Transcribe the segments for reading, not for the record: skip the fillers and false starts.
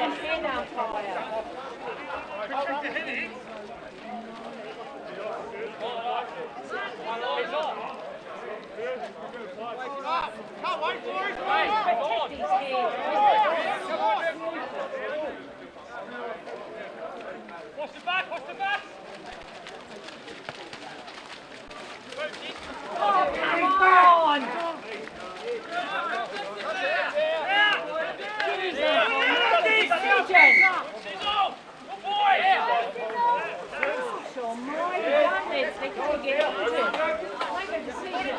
hen umpire. Can't wait for it! Protect his head. Watch the back, watch the back! Oh, come on! They can't get into it. Make a decision.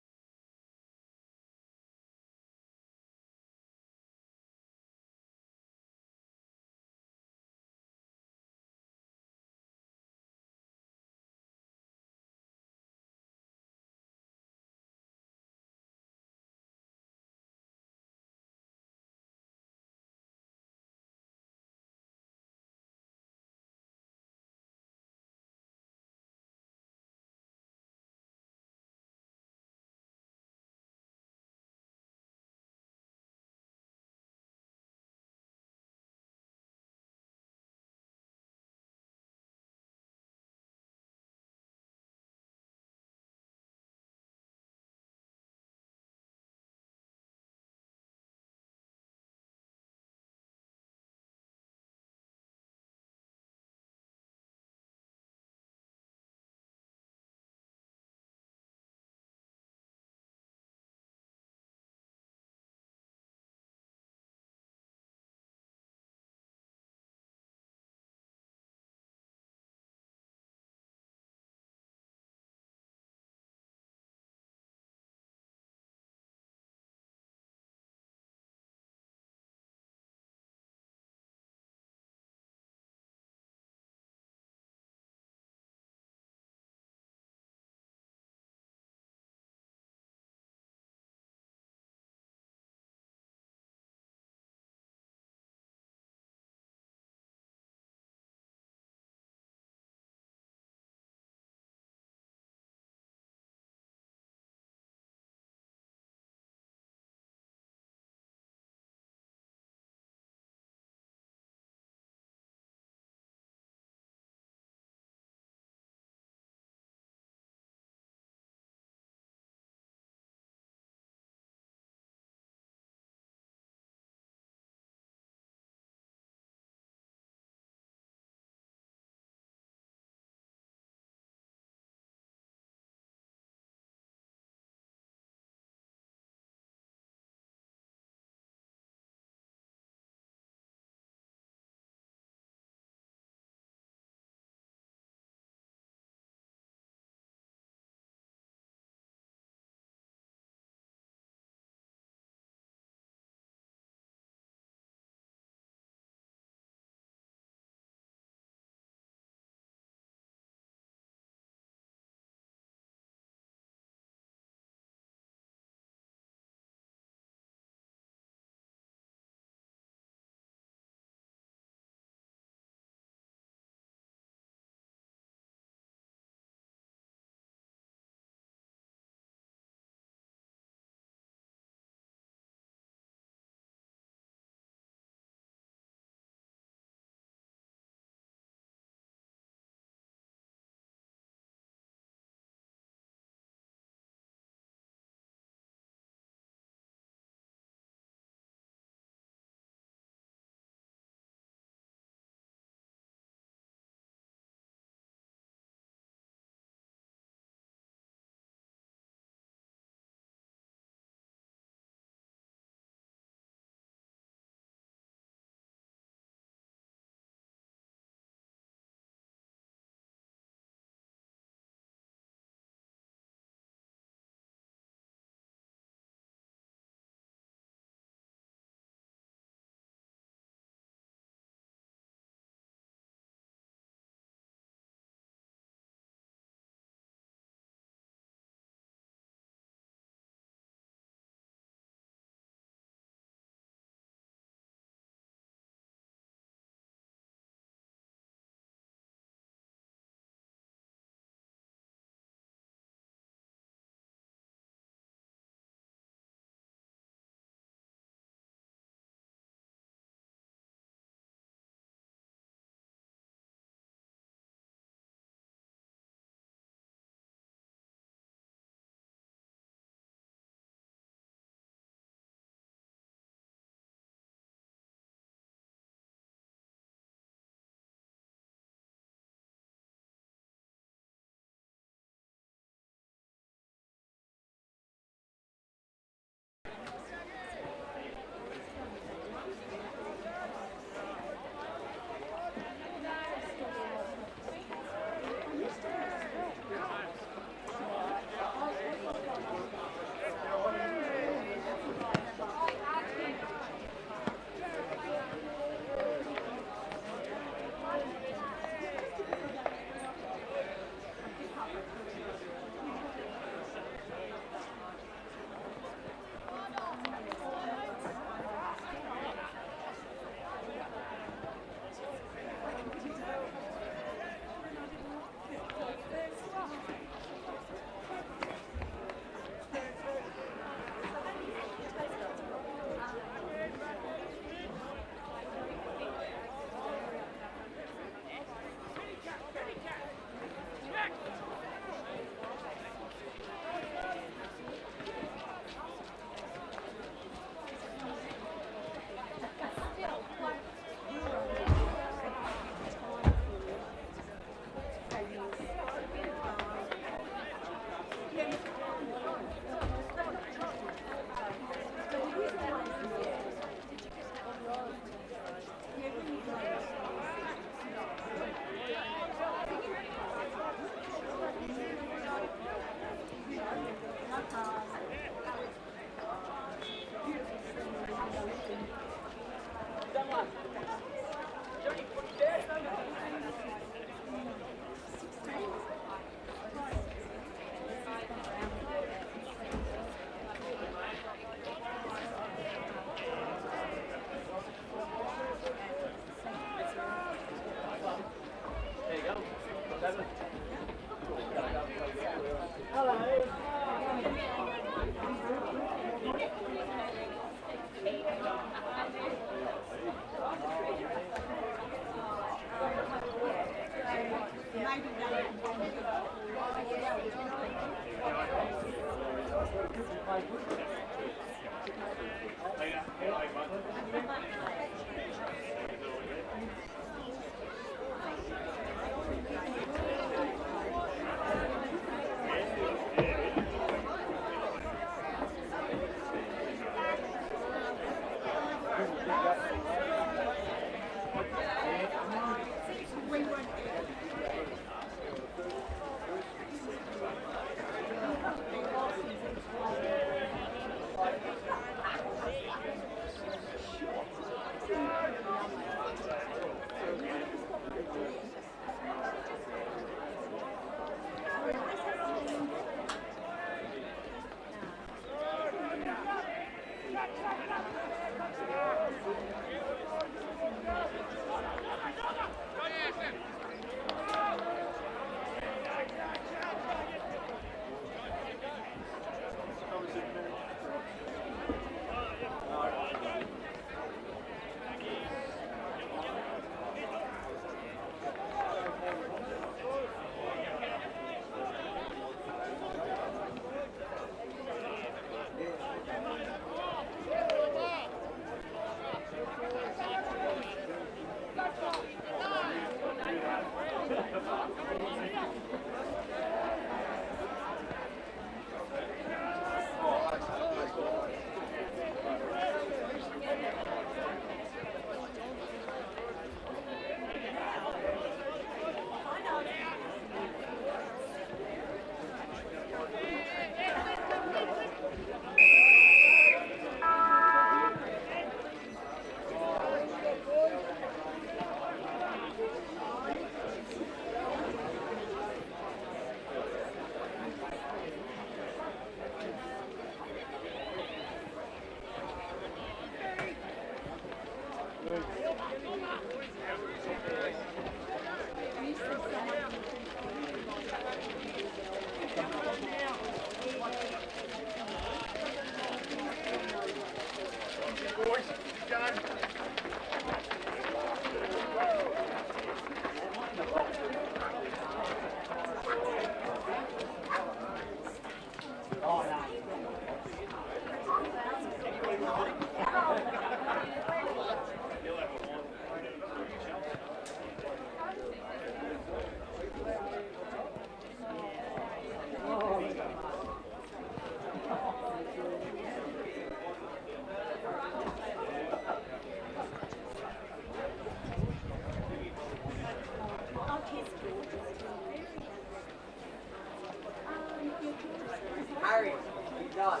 Harry, you done.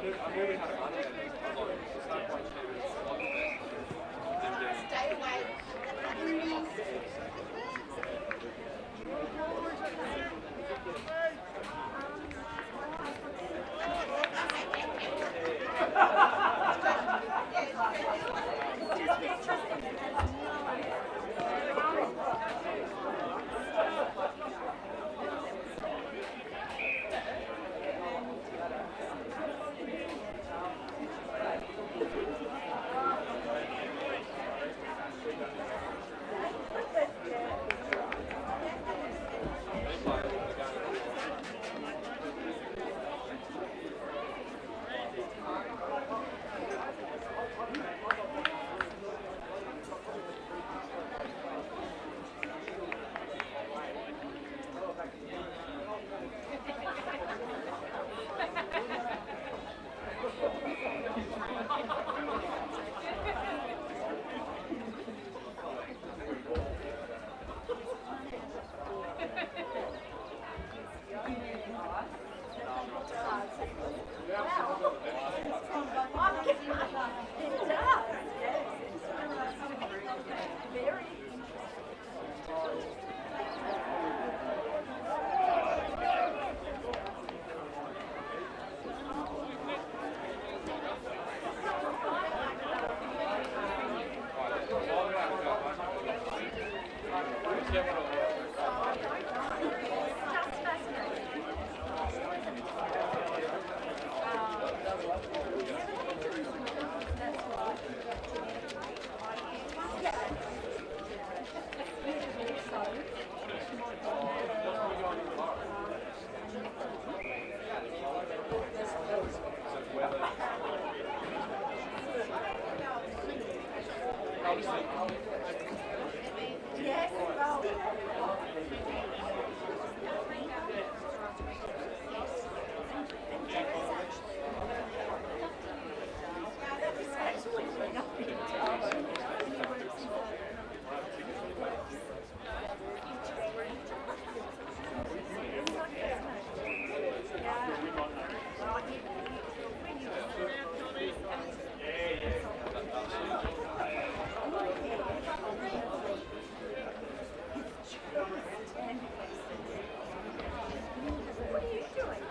Stay away.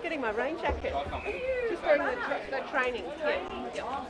Getting my rain jacket. Just doing the training. Yeah.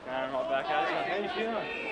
Karen, right back at it. How you feeling?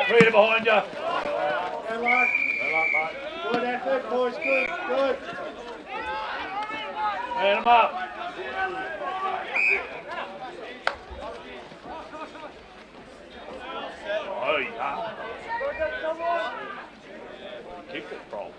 Clear behind you. Good luck. Good effort, boys. Good. Man them up. Oh, yeah. Kick it, bro.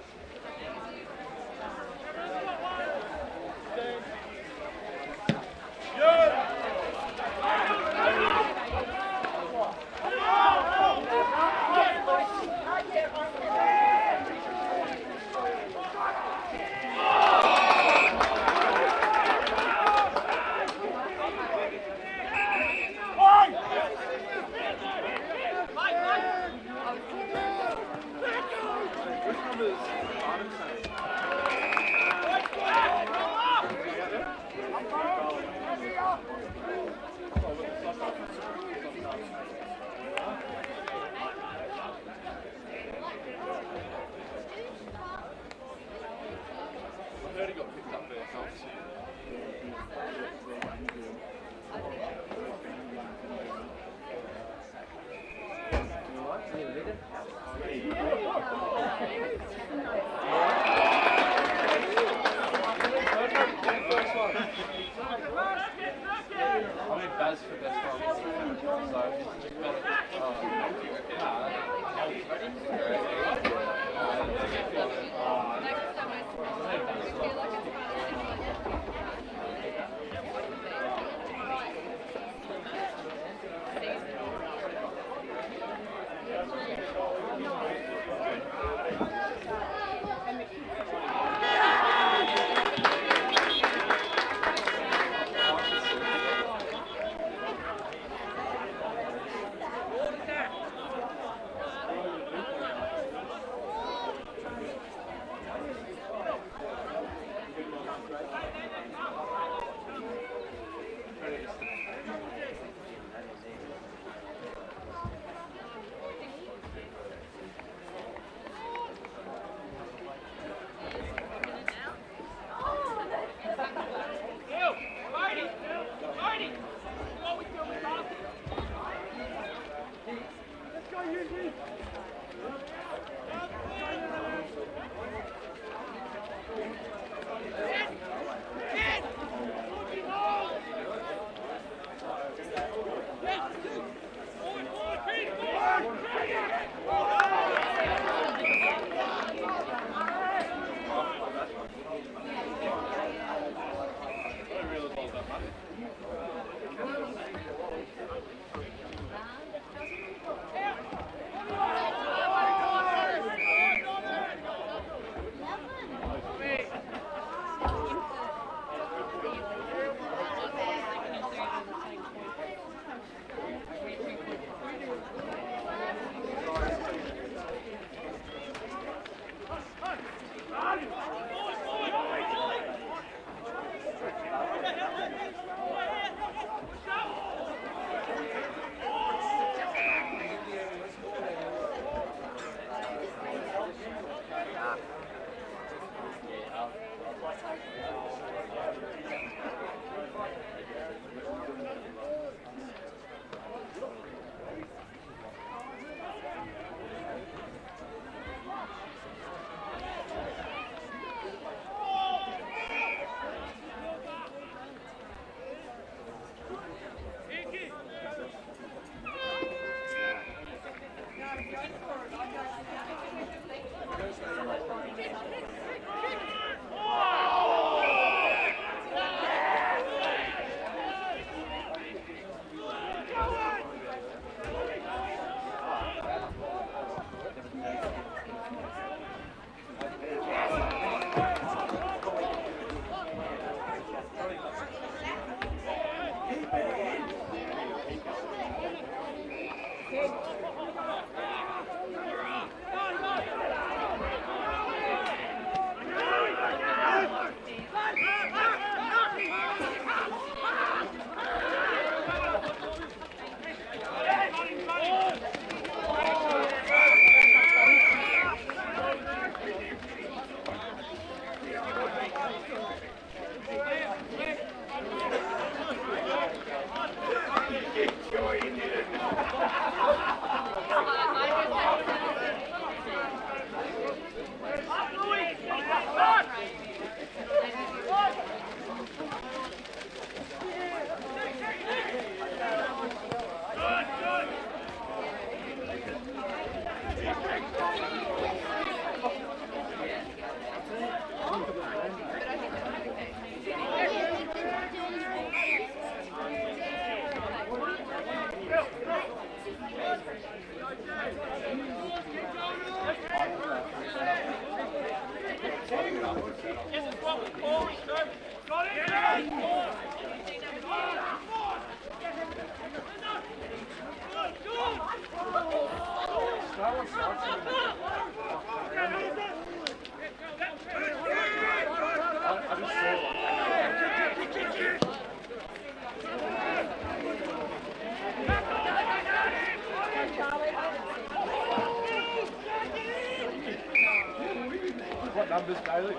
What numbers, Bailey?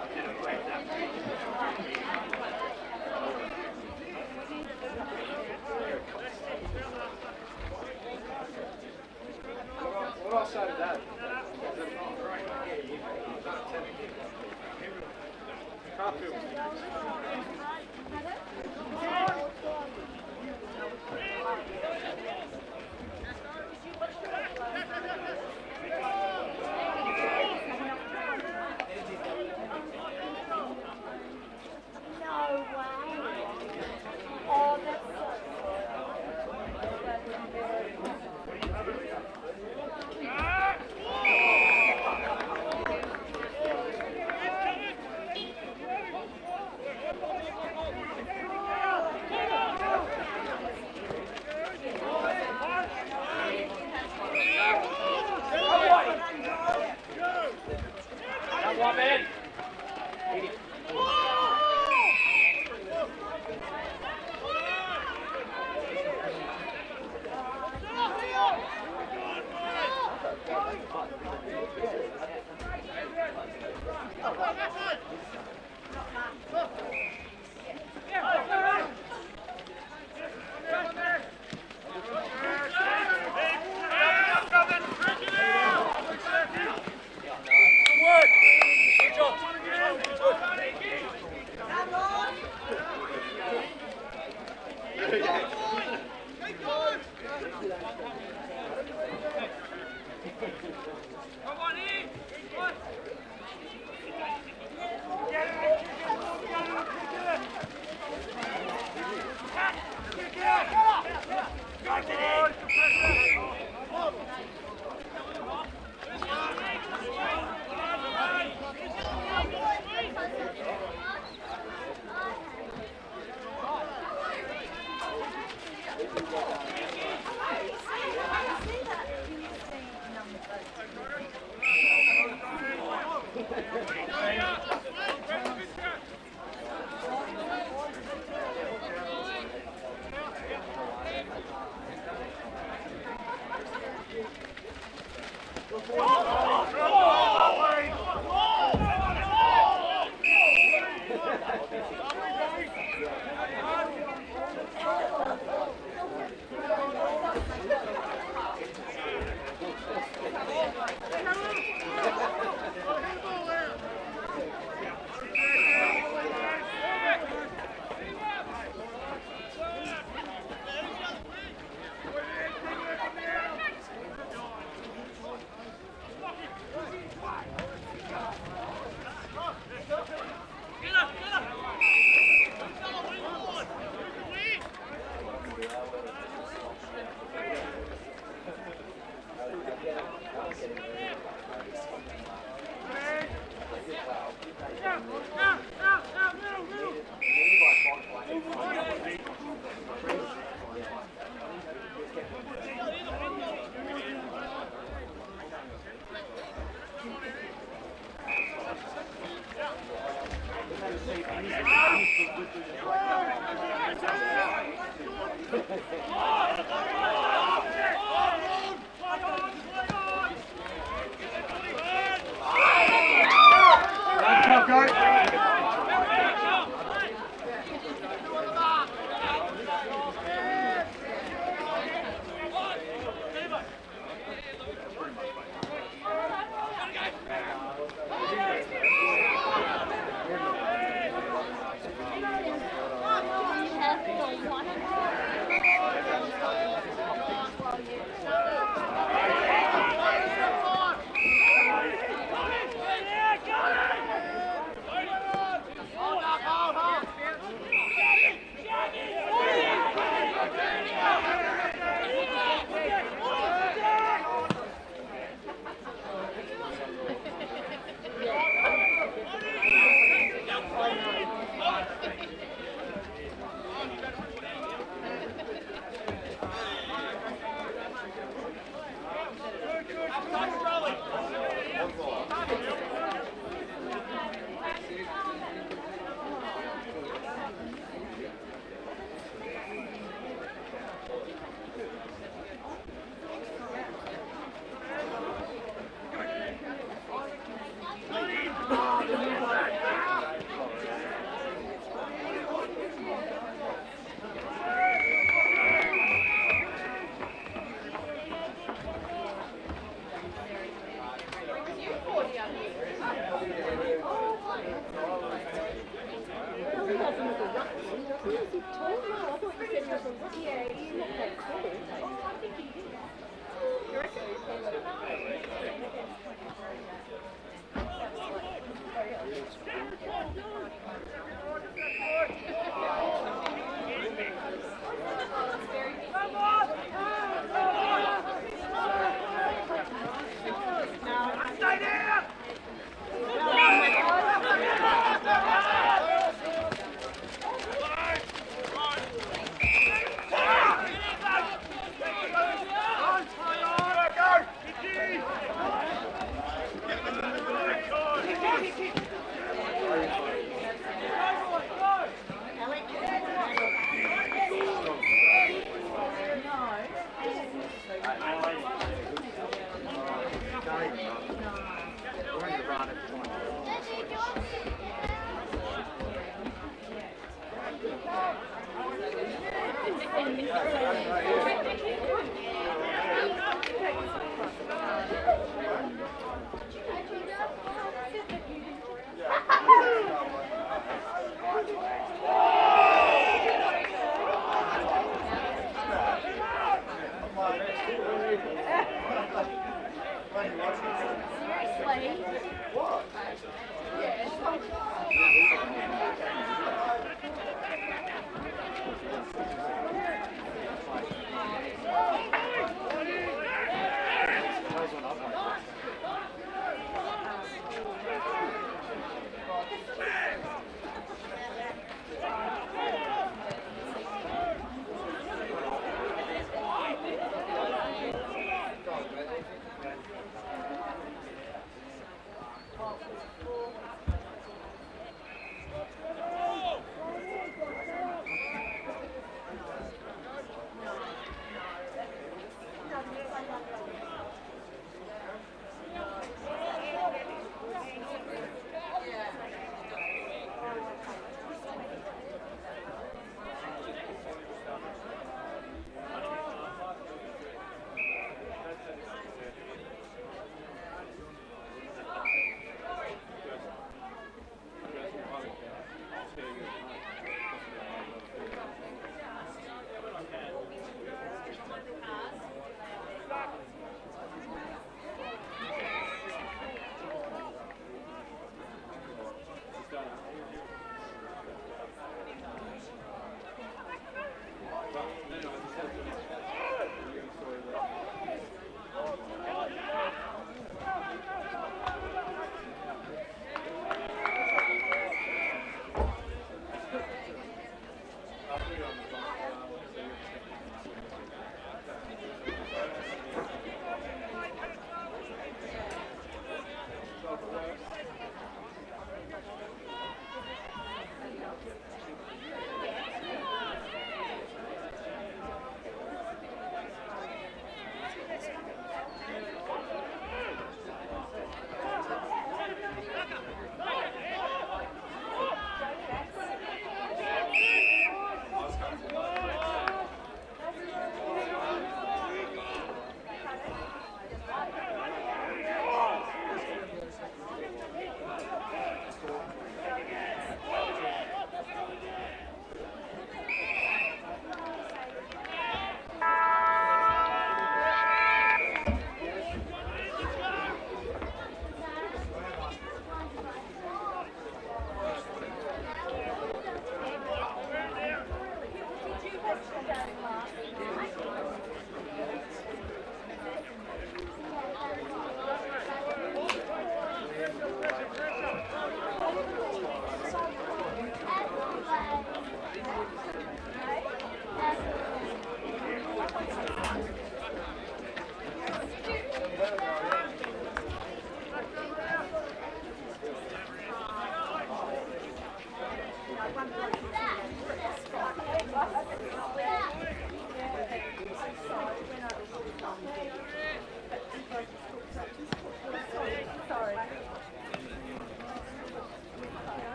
What do I say to that? Can't feel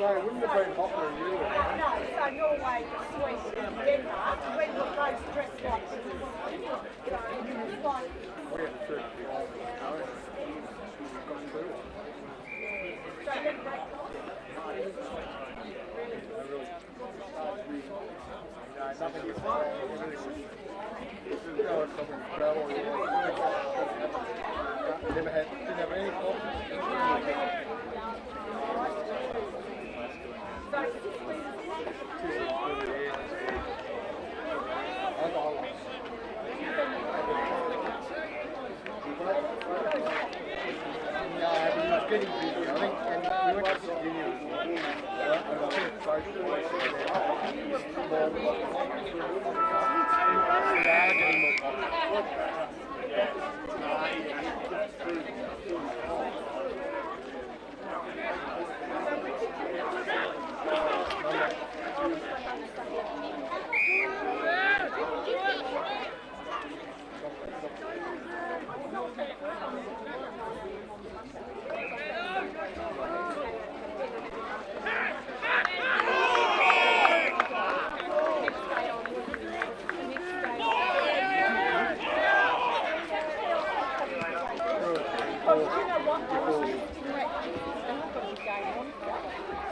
Wouldn't have been popular in Europe. No, so Norway, Sweden, Denmark, when the guys dressed like this, you know, it's like, We had to search the old so then they nothing is fun. Didn't have any problems. Getting busy, I think, and we went to Sydney and I think it's both they are getting more popular.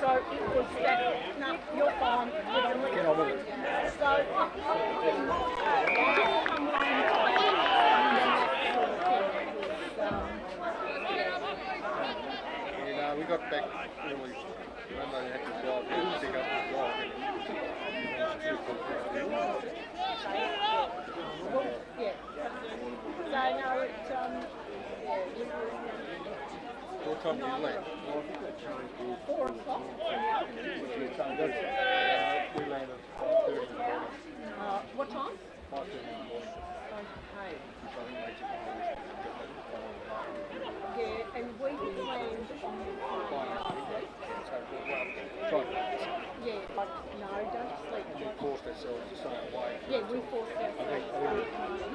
So it was that, no, you're fine, get on with it. We got back early when they had to drive in, pick up the dog. Yeah. So no, it's What time do you leave? Well, I think they changed 4 o'clock. we landed at 5:30 in the morning. What time? 5:30 in the morning. Okay. Which I think makes it easier. Yeah, and we planned on yeah, like no, don't sleep. We forced ourselves to stay away. Yeah, we forced I think we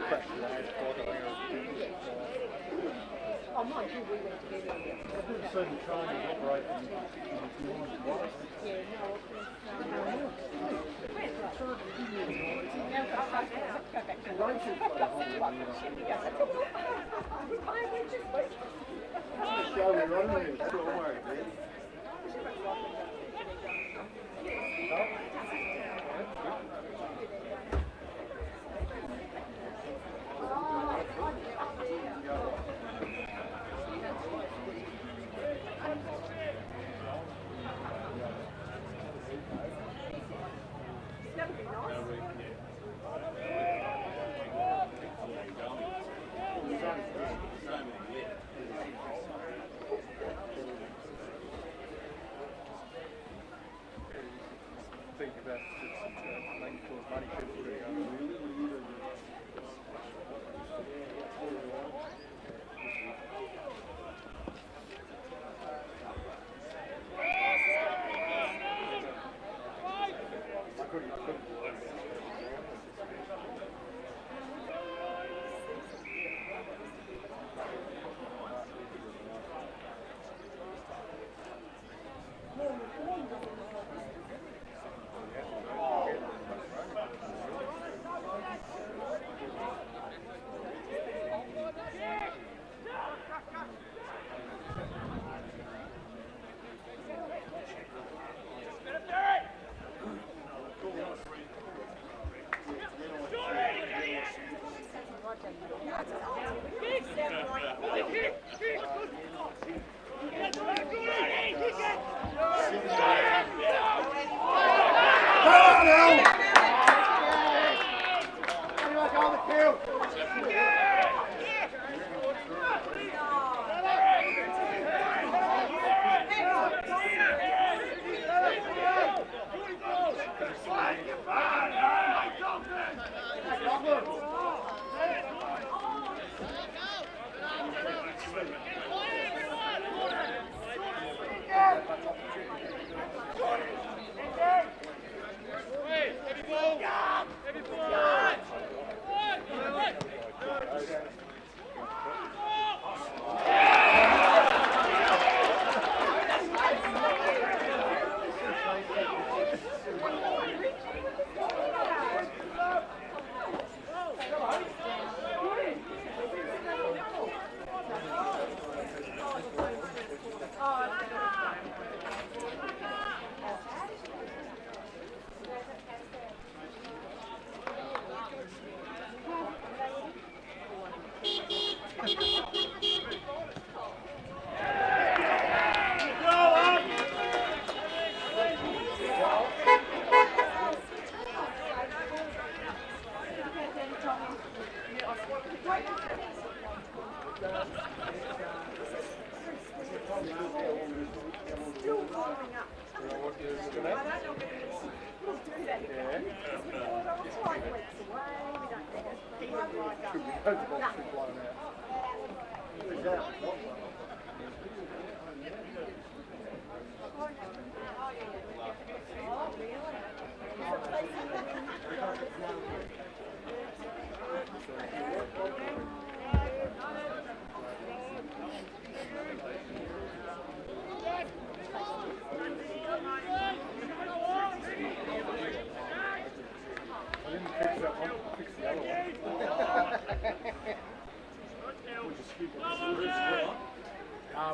crashed at 8 o'clock. Oh, mind you, we went to bed earlier. So the train is operating Yeah, no, show we're on here. That's all worried, man. Think about making sure money people do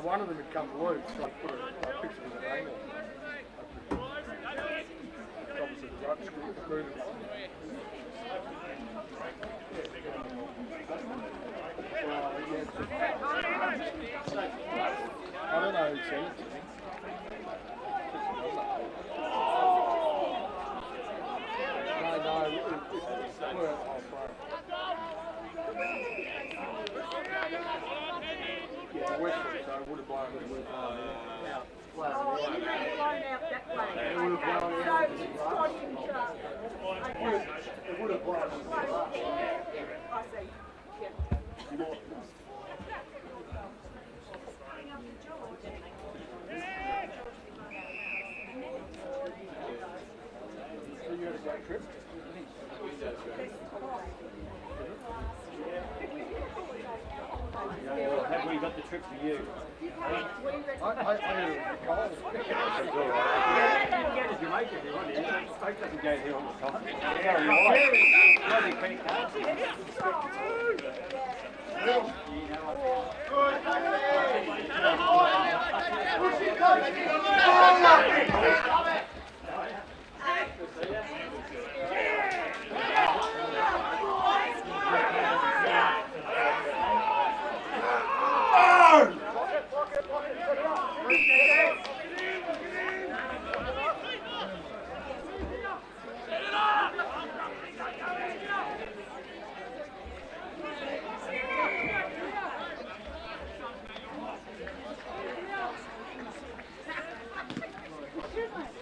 One of them had come loose, so I put I fixed it with an angle. Opposite the right screw. I don't know who said it to me. Yeah, Westwood, so it would have blown it. Oh, you made it blown out that way. It would have blown So out. it's crossing sharp. Okay. It would have blown it. I see. Yeah. So you had a great trip? Have we got the trip for you? I had a cold. If you make it, you want it. Spoke doesn't go here all the time. Yeah, right. Credit cards. Excuse me.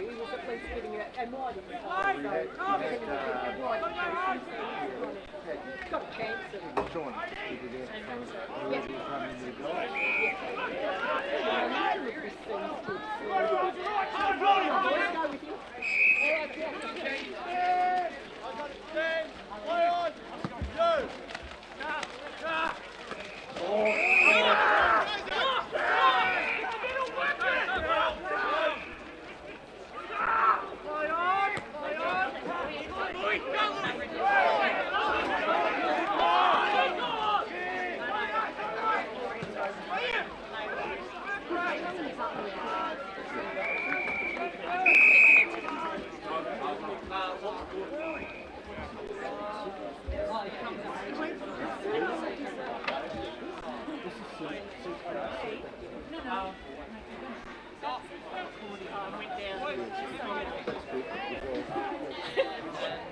he was at least giving it, and why didn't he? So, we had, and why didn't he? Got a chance at it. Sean, he did that. He was running the guys.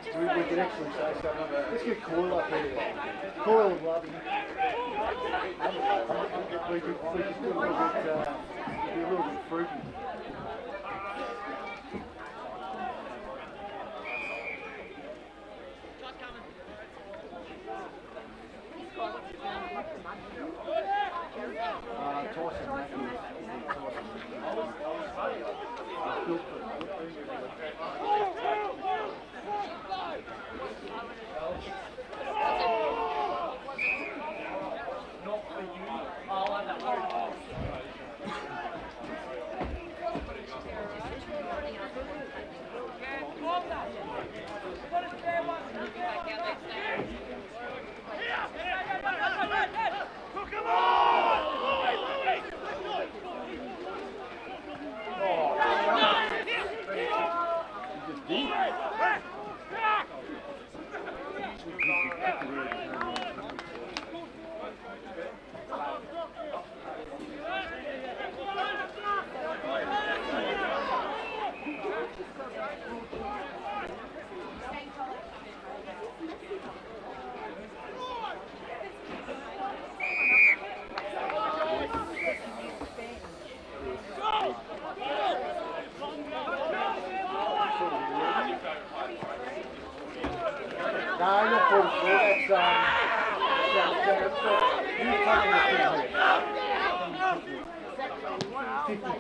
We could actually say something. Let's get Colac up here. Coyle would love him. We could do a little bit, be a little bit fruity. Tyson Matthews. No, not 44, that's, you're taking the thing here. 54.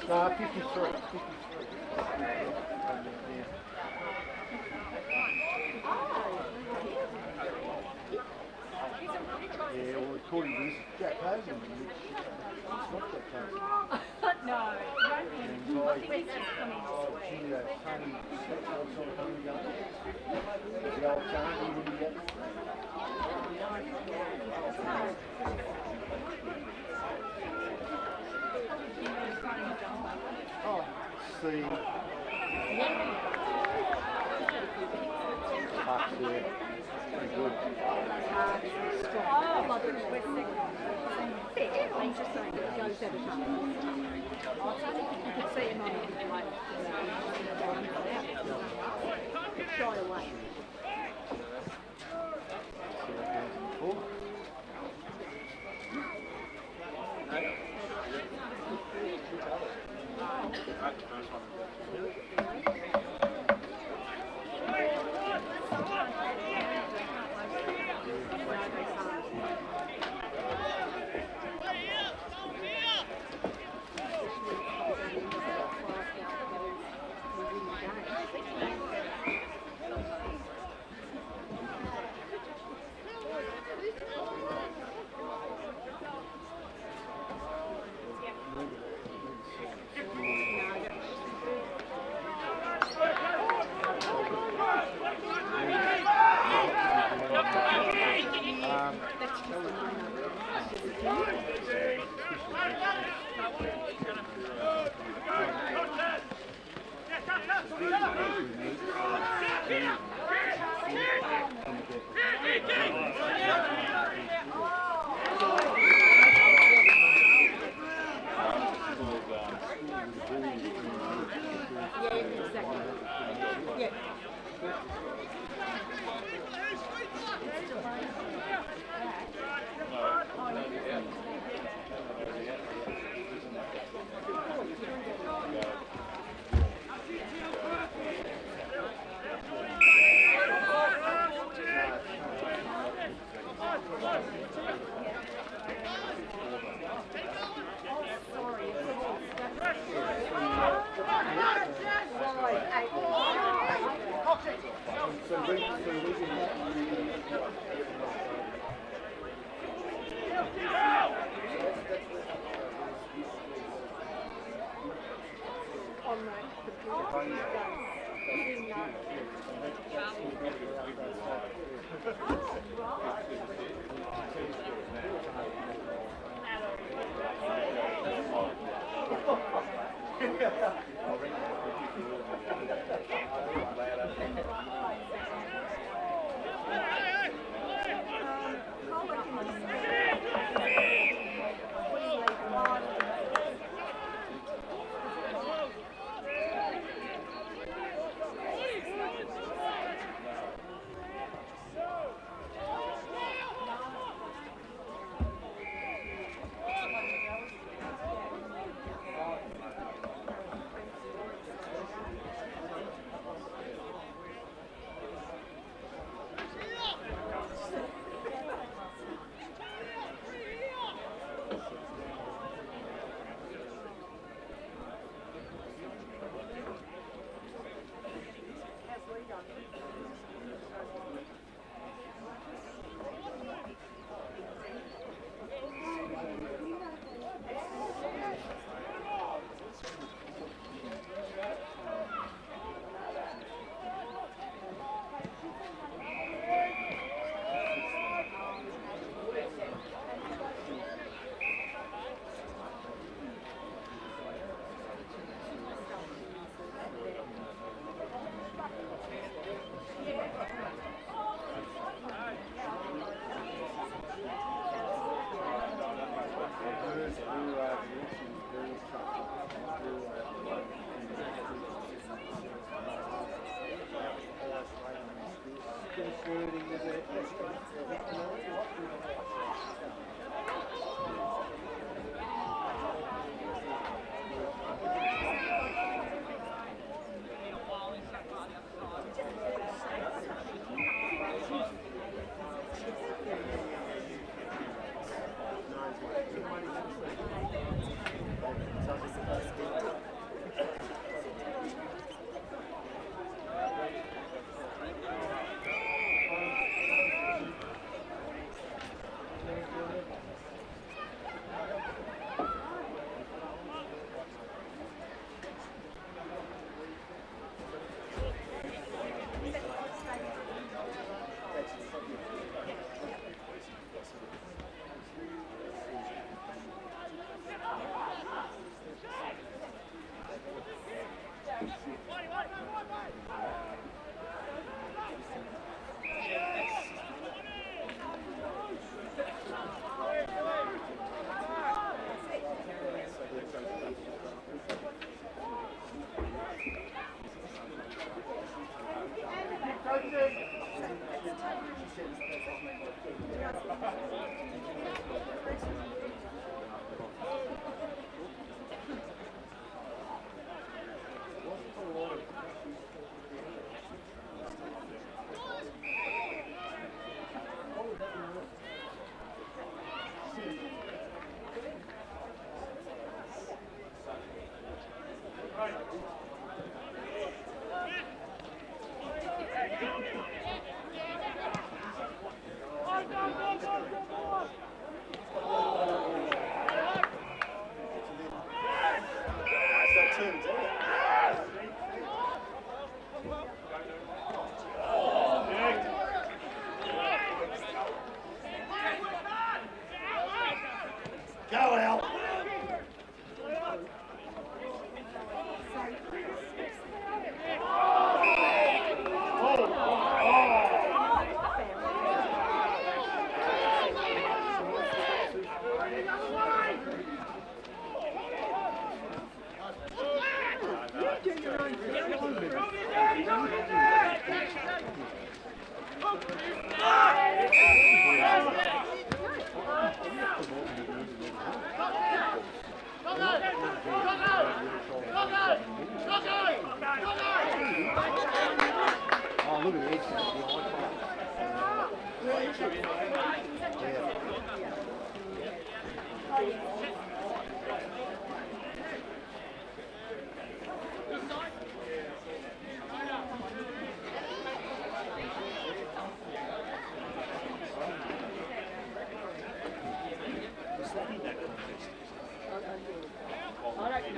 No, 53. Yeah, well, according to this, Jack Hogan, it's not Jack Hogan. No. And I think he's just coming this way. Tony, that's what sort of thing going. The old Tony, when you get oh, see. Pucks there. Pretty good. Oh, like we're second. I'm just saying it goes every time. You could see him on it, like, shy away. on the computer. You didn't know.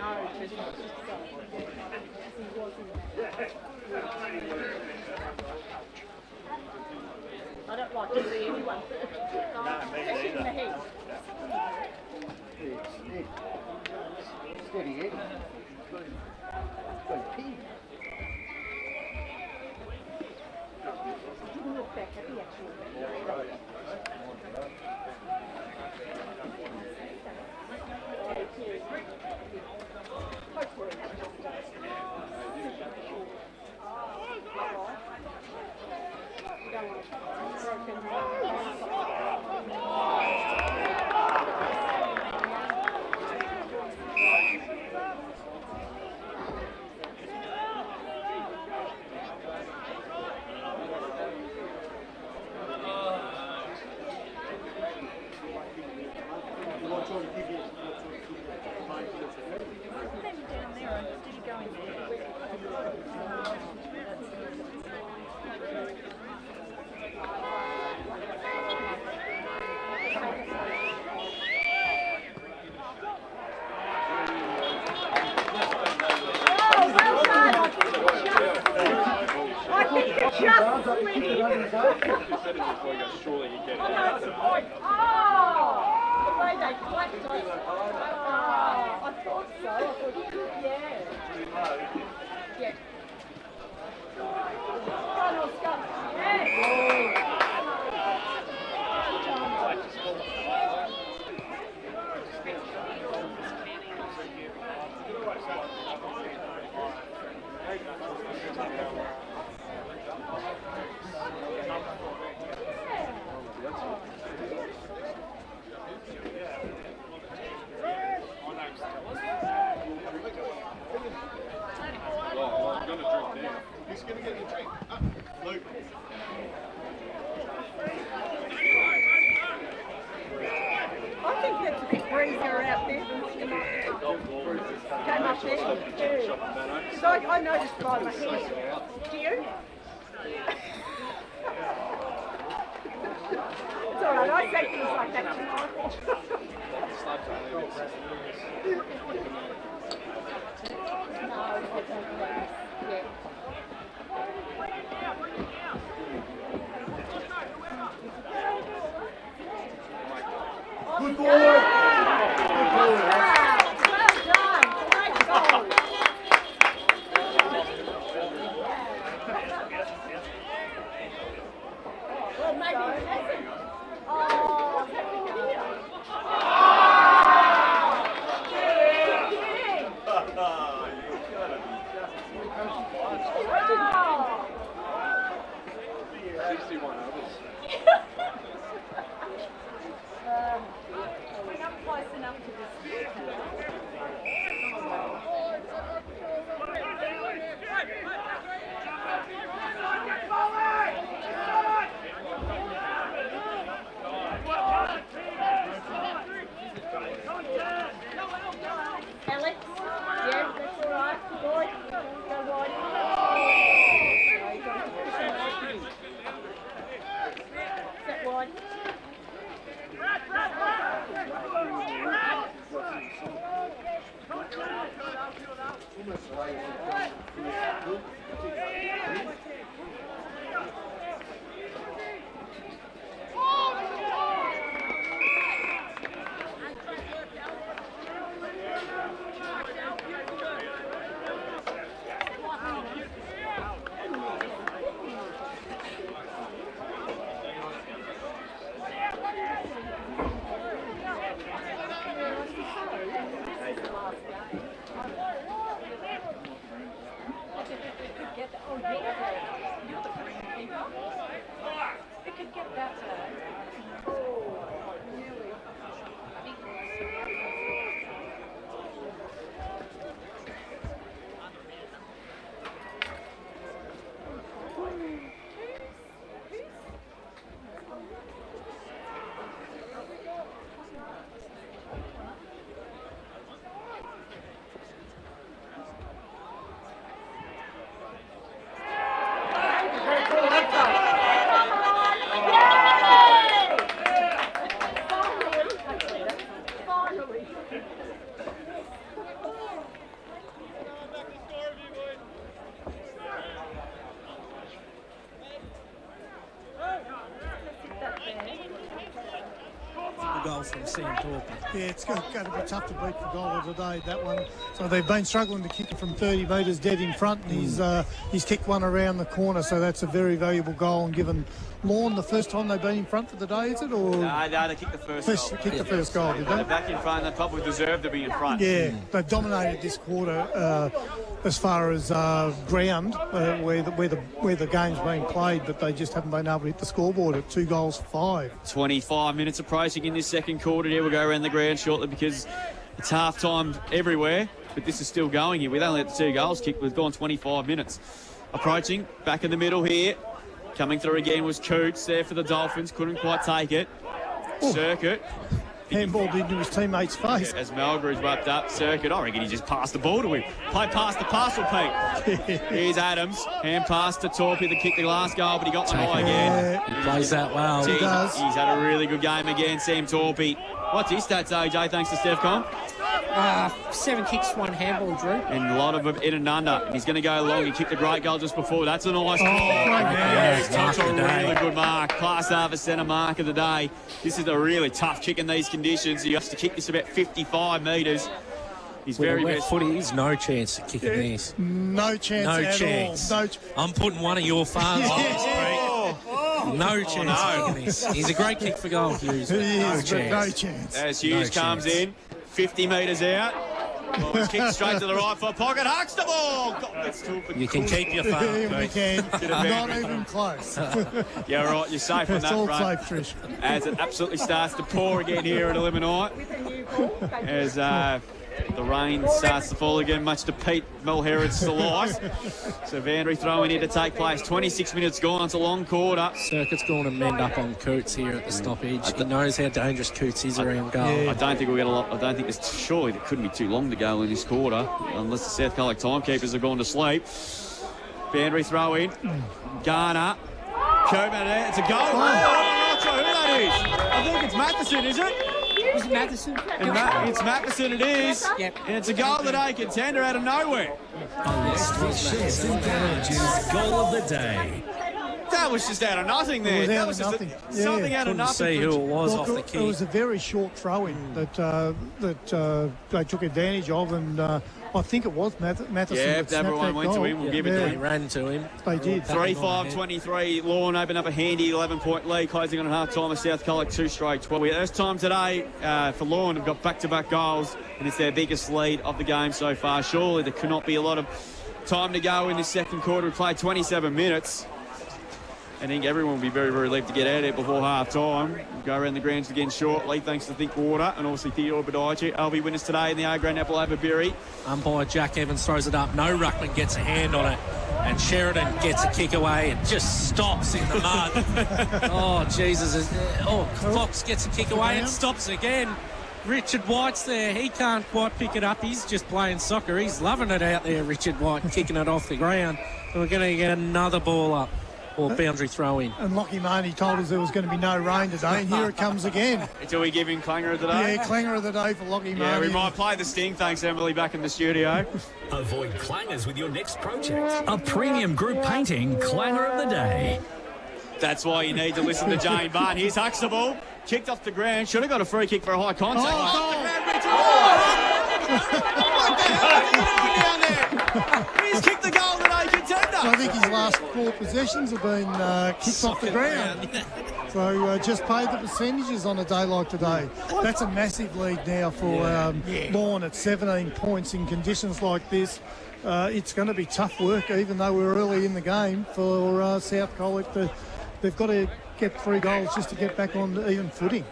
I don't like to see anyone, especially in the heat. Steady Eddie. Got pee. Didn't look back at the actual. So I noticed by my hair. Do you? It's all right, I say things like that too. Good boy! than Sam Thorpe. Yeah, it's going to be tough to beat for goal of the day, that one. So they've been struggling to kick it from 30 metres dead in front, and he's kicked one around the corner, so that's a very valuable goal and given Lorne the first time they've been in front for the day, is it? Or No, they kicked the first goal. Kicked the first goal, did they? They're back in front. They probably deserve to be in front. Yeah, they've dominated this quarter as far as ground where the game's being played, but they just haven't been able to hit the scoreboard at 2-5. 25 minutes approaching in this second quarter. Here we'll go around the ground shortly because it's half-time everywhere, but this is still going here. We've only had the 2 goals kicked. We've gone 25 minutes. Approaching, back in the middle here. Coming through again was Coots there for the Dolphins. Couldn't quite take it. Circuit. Handballed into his teammate's face. As Malgrews wrapped up, Circuit, I reckon he just passed the ball to him. Play past the parcel, Pete. Here's Adams. Hand pass to Torpy that kicked the last goal, but he got the high again. He plays that well. He does. He's had a really good game again, Sam Torpy. What's his stats, AJ, thanks to Steph Con? 7 kicks, 1 handball, Drew. And a lot of them in and under. And he's going to go long. He kicked a great goal just before. That's a nice goal. Yeah, That's a really good mark. Class half a centre mark of the day. This is a really tough kick in these conditions. He has to kick this about 55 metres. He's With very a wet best. footy, he's no chance of kicking these. No chance No at chance. all. I'm putting one of your farms on this, Pete. No chance of kicking this. He's a great kick for goal, Hughes. He No is, but no chance. chance. As Hughes comes in, 50 metres out. Well, it's kicked straight to the right for pocket. Huxtable! God, that's too You can keep your farm, We Pete. can. Get a Not band. even close. Yeah, right, you're safe on It's that all front. safe, Trish. As it absolutely starts to pour again here at Eliminite. As the rain starts to fall again, much to Pete Mulherrod's delight. So Vandry throwing here to take place. 26 minutes gone. It's a long quarter. Circuit's going to mend up on Coots here at the stoppage. He knows how dangerous Coots is around goal. I don't think we'll get a lot. I don't think there's surely there couldn't be too long to go in this quarter unless the South Colac timekeepers have gone to sleep. Vandry throw in. Garner. Coburn there. It's a goal. Oh, I'm not sure who that is. I think it's Matheson, is it? Was it Matheson? It's Matheson, it is. Yep. And it's a goal that I contender out of nowhere. Sheds and Garages goal of the day. That was just out of nothing there. It was That out was of just nothing. something out of Couldn't nothing. see who it was off the It key. was a very short throw-in that they took advantage of, and I think it was Matheson. Yeah, that snapped everyone that went to goal. him. We'll give it to He him. ran to him. They did. 3-5-23. Lorne opened up a handy 11-point lead, closing on at half-time of South Colac 2 straight 12. First time today for Lorne have got back-to-back goals, and it's their biggest lead of the game so far. Surely there cannot be a lot of time to go in this second quarter. We played 27 minutes. I think everyone will be very, very relieved to get out of it before half-time. We'll go around the grounds again shortly, thanks to Think Water and obviously Theodore Badici. LB winners today in the A-Grade Apple over Berry. Umpire Jack Evans throws it up. No ruckman gets a hand on it. And Sheridan gets a kick away and just stops in the mud. Oh, Jesus. Fox gets a kick away and stops again. Richard White's there. He can't quite pick it up. He's just playing soccer. He's loving it out there, Richard White, kicking it off the ground. And we're going to get another ball up. Or boundary throw in. And Lockie Marnie told us there was going to be no rain today, and here it comes again. Until we give him Clanger of the Day. Yeah, Clanger of the Day for Lockie Marnie. Yeah, we might play the sting. Thanks, Emily, back in the studio. Avoid clangers with your next project. A premium group painting clanger of the day. That's why you need to listen to Jane Barn. Here's Huxtable. Kicked off the ground. Should have got a free kick for a high contact. He's kicked the goal that I contender. So I think his last 4 possessions have been kicked off the ground. So just pay the percentages on a day like today. That's a massive lead now for Lorne at 17 points in conditions like this. It's going to be tough work, even though we're early in the game, for South Colac. They've got to get 3 goals just to get back on even footing.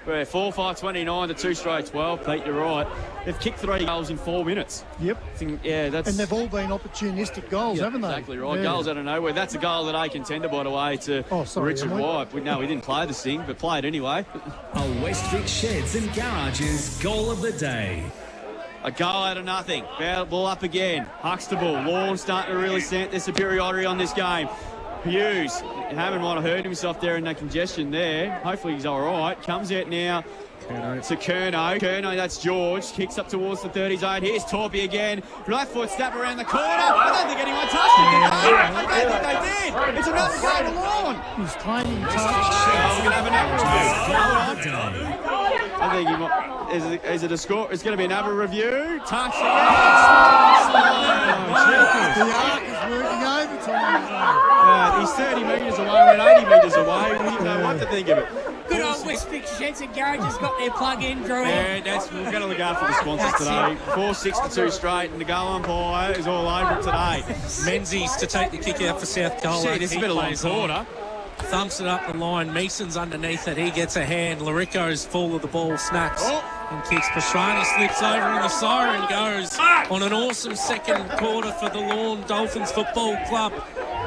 We're 4-5-29 to 2 straight 12. Pete, you're right. They've kicked 3 goals in 4 minutes. Yep. That's... And they've all been opportunistic goals, haven't they? Exactly right. Yeah. Goals out of nowhere. That's a goal that I contender, by the way, to Richard White. We didn't play the sting, but play it anyway. A Westvic Sheds and Garages goal of the day. A goal out of nothing. Ball up again. Huxtable. Lorne starting to really stamp their superiority on this game. Hughes. Hammond might have hurt himself there in that congestion there. Hopefully he's all right. Comes out now to Curnow. Curnow, that's George. Kicks up towards the 30 zone. Here's Torpy again. Left foot step around the corner. I don't think anyone touched it. I don't think they did. It's another goal to Lorne. He's claiming touch. We're going to have another review. I think he might. Is it a score? It's going to be another review. Touch The arc is working overtime. He's 30 metres away. We're 80 metres away. We didn't know what to think of it. Good old West Vic Sheds and Garages got their plug in, Drew. Yeah, we're going to look after the sponsors today. 4-6 to 2 straight, and the goal umpire is all over it today. Menzies to take the kick out for South Colac. Shit, it's a bit of a long quarter. Thumps it up the line. Meeson's underneath it. He gets a hand. Larico's full of the ball, snaps and kicks. Pastrana slips over and the siren goes on an awesome second quarter for the Lorne Dolphins Football Club.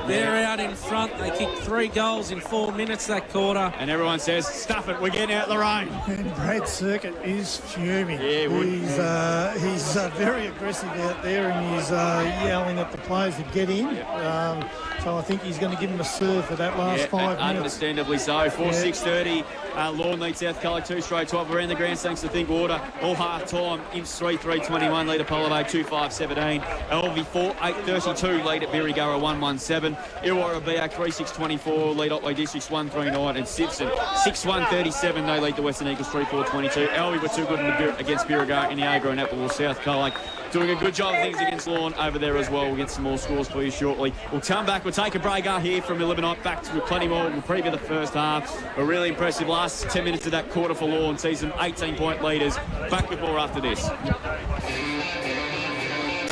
They're out in front. They kicked 3 goals in 4 minutes that quarter. And everyone says, stuff it, we're getting out the rain. And Brad Circuit is fuming. Yeah, he's very aggressive out there, and he's yelling at the players to get in. So I think he's going to give him a serve for that last 5 minutes. Understandably so. 4-6-30. Lorne leads South Colac 2 straight 12 around the grounds thanks to Think Water. All half time. Imps 3-3-21 lead at Apollo Bay 2-5-17. LV 4-8-32 lead at Birregurra 1-1-7. Illawarra Biak 3-6-24 lead Otway Districts 1-3-9, and Simpson 6-1-37 they lead the Western Eagles 3-4-22. LV were too good against Birregurra in the Agro and Apple. South Colac doing a good job of things against Lorne over there as well. We'll get some more scores for you shortly. We'll come back. We'll take a break out here from 11 back to plenty more. We'll preview the first half. A really impressive last 10 minutes of that quarter for Lorne. Season 18-point leaders. Back with more after this.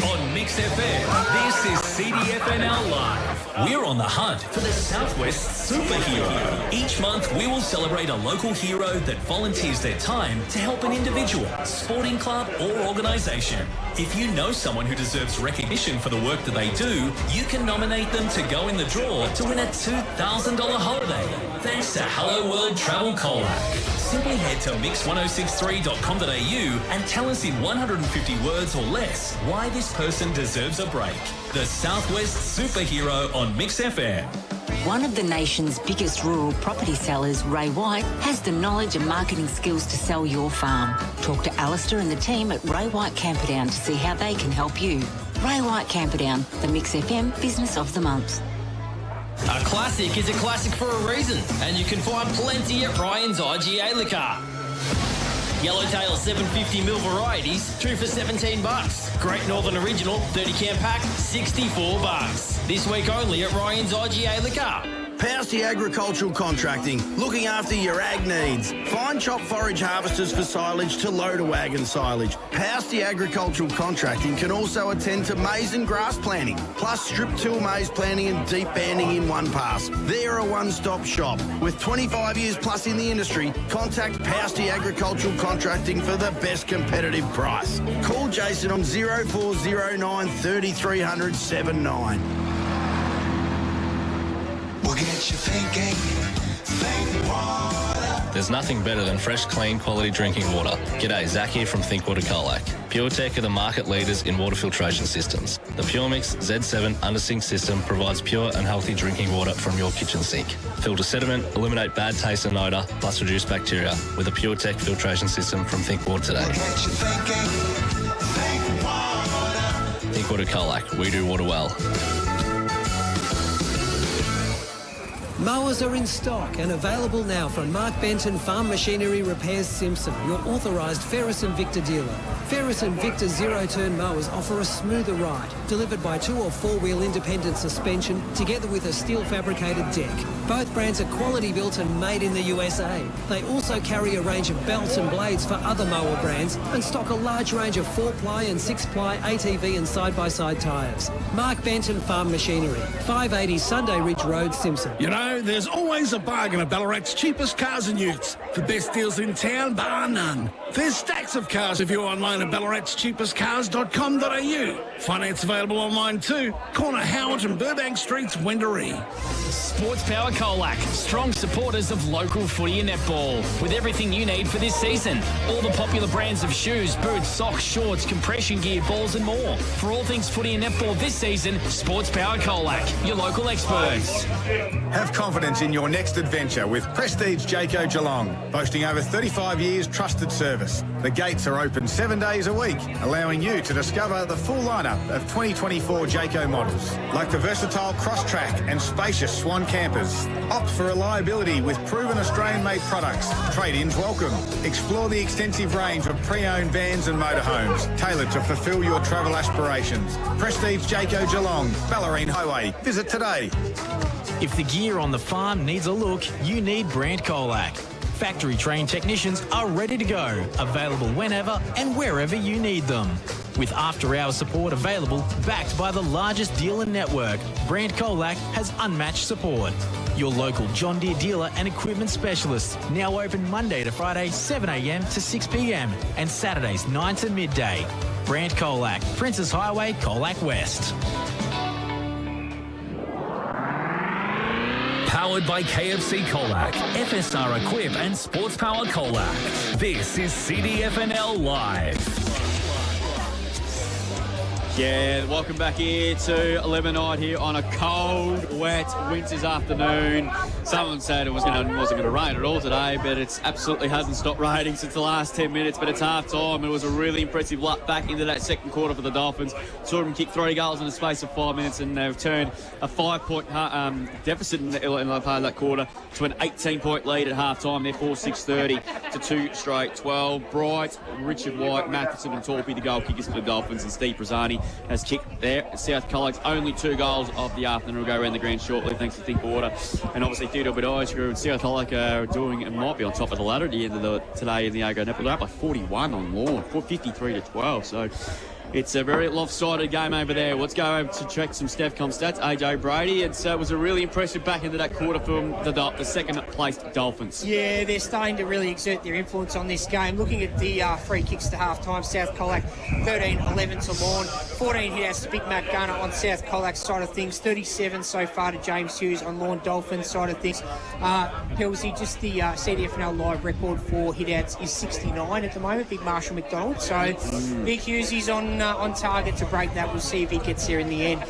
On Mix FM, this is CDFNL Live. We're on the hunt for the Southwest Superhero. Each month, we will celebrate a local hero that volunteers their time to help an individual, sporting club, or organisation. If you know someone who deserves recognition for the work that they do, you can nominate them to go in the draw to win a $2,000 holiday. Thanks to Hello World Travel Colac. Simply head to mix1063.com.au and tell us in 150 words or less why this person deserves a break. The Southwest Superhero on Mix FM. One of the nation's biggest rural property sellers, Ray White, has the knowledge and marketing skills to sell your farm. Talk to Alistair and the team at Ray White Camperdown to see how they can help you. Ray White Camperdown, the Mix FM Business of the Month. A classic is a classic for a reason, and you can find plenty at Ryan's IGA Liquor. Yellowtail 750ml varieties, 2 for $17. Great Northern Original 30-can pack, $64. This week only at Ryan's IGA Liquor. Pousty Agricultural Contracting, looking after your ag needs. Find chop forage harvesters for silage to loader wagon silage. Pousty Agricultural Contracting can also attend to maize and grass planting, plus strip till maize planting and deep banding in one pass. They're a one-stop shop. With 25 years plus in the industry, contact Pousty Agricultural Contracting for the best competitive price. Call Jason on 0409 3300 79. We'll get you thinking, think water. There's nothing better than fresh, clean, quality drinking water. G'day, Zach here from Think Water Colac. PureTech are the market leaders in water filtration systems. The PureMix Z7 under-sink system provides pure and healthy drinking water from your kitchen sink. Filter sediment, eliminate bad taste and odour, plus reduce bacteria with a PureTech filtration system from Think Water today. We'll get you thinking, think water. Think Water Colac, we do water well. Mowers are in stock and available now from Mark Benton Farm Machinery Repairs Simpson, your authorised Ferris and Victor dealer. Ferris and Victor zero-turn mowers offer a smoother ride, delivered by 2- or 4-wheel independent suspension, together with a steel fabricated deck. Both brands are quality built and made in the USA. They also carry a range of belts and blades for other mower brands and stock a large range of 4-ply and 6-ply ATV and side-by-side tyres. Mark Benton Farm Machinery, 580 Sunday Ridge Road, Simpson. You know, there's always a bargain at Ballarat's cheapest cars and utes. The best deals in town, bar none. There's stacks of cars if you're online at ballatscheapestcars.com.au. Finance available online too. Corner Howard and Burbank Streets, Wendouree. Sports Power Colac, strong supporters of local footy and netball, with everything you need for this season. All the popular brands of shoes, boots, socks, shorts, compression gear, balls and more. For all things footy and netball this season, Sports Power Colac, your local experts. Have confidence in your next adventure with Prestige Jayco Geelong, boasting over 35 years trusted service. The gates are open 7 days days a week, allowing you to discover the full lineup of 2024 Jayco models, like the versatile Cross-Track and spacious Swan campers. Opt for reliability with proven Australian-made products. Trade-ins welcome. Explore the extensive range of pre-owned vans and motorhomes, tailored to fulfil your travel aspirations. Prestige Jayco Geelong, Ballerine Highway. Visit today. If the gear on the farm needs a look, you need brand Colac. Factory trained technicians are ready to go, available whenever and wherever you need them. With after-hours support available, backed by the largest dealer network, Brand Colac has unmatched support. Your local John Deere dealer and equipment specialists, now open Monday to Friday 7 a.m. to 6 p.m. and Saturdays 9 to midday. Brand Colac, Princess Highway, Colac West. Powered by KFC Colac, FSR Equip and Sports Power Colac. This is CDFNL Live. Yeah, welcome back here to 11 night here on a cold, wet winter's afternoon. Someone said it wasn't going to rain at all today, but it absolutely hasn't stopped raining since the last 10 minutes. But it's half time. It was a really impressive luck back into that second quarter for the Dolphins. Saw them kick 3 goals in the space of 5 minutes, and they've turned a 5-point deficit in the part of that quarter to an 18-point lead at half time. They're 4-6-30 to 2 straight 12. Bright, Richard White, Matheson and Torpy, the goal kickers for the Dolphins, and Steve Prazzani has kicked there. South Colac's only 2 goals of the afternoon. Will go around the ground shortly, thanks to Think Water. And obviously Theodore Bedai's crew and South Colac are doing, it might be on top of the ladder at the end of today in the Argo Netball. They're up by 41 on Lorne, 53-12. So it's a very lopsided game over there. Let's go over to check some Stevcom stats. AJ Brady, it was a really impressive back into that quarter from the second-placed Dolphins. Yeah, they're starting to really exert their influence on this game. Looking at the free kicks to half-time, South Colac 13-11 to Lorne, 14 hit-outs to Big Matt Gunner on South Colac's side of things, 37 so far to James Hughes on Lorne Dolphins' side of things. Pilsy, just the CDFNL live record for hit-outs is 69 at the moment, Big Marshall McDonald. So Big Hughes is on target to break that. We'll see if he gets there in the end.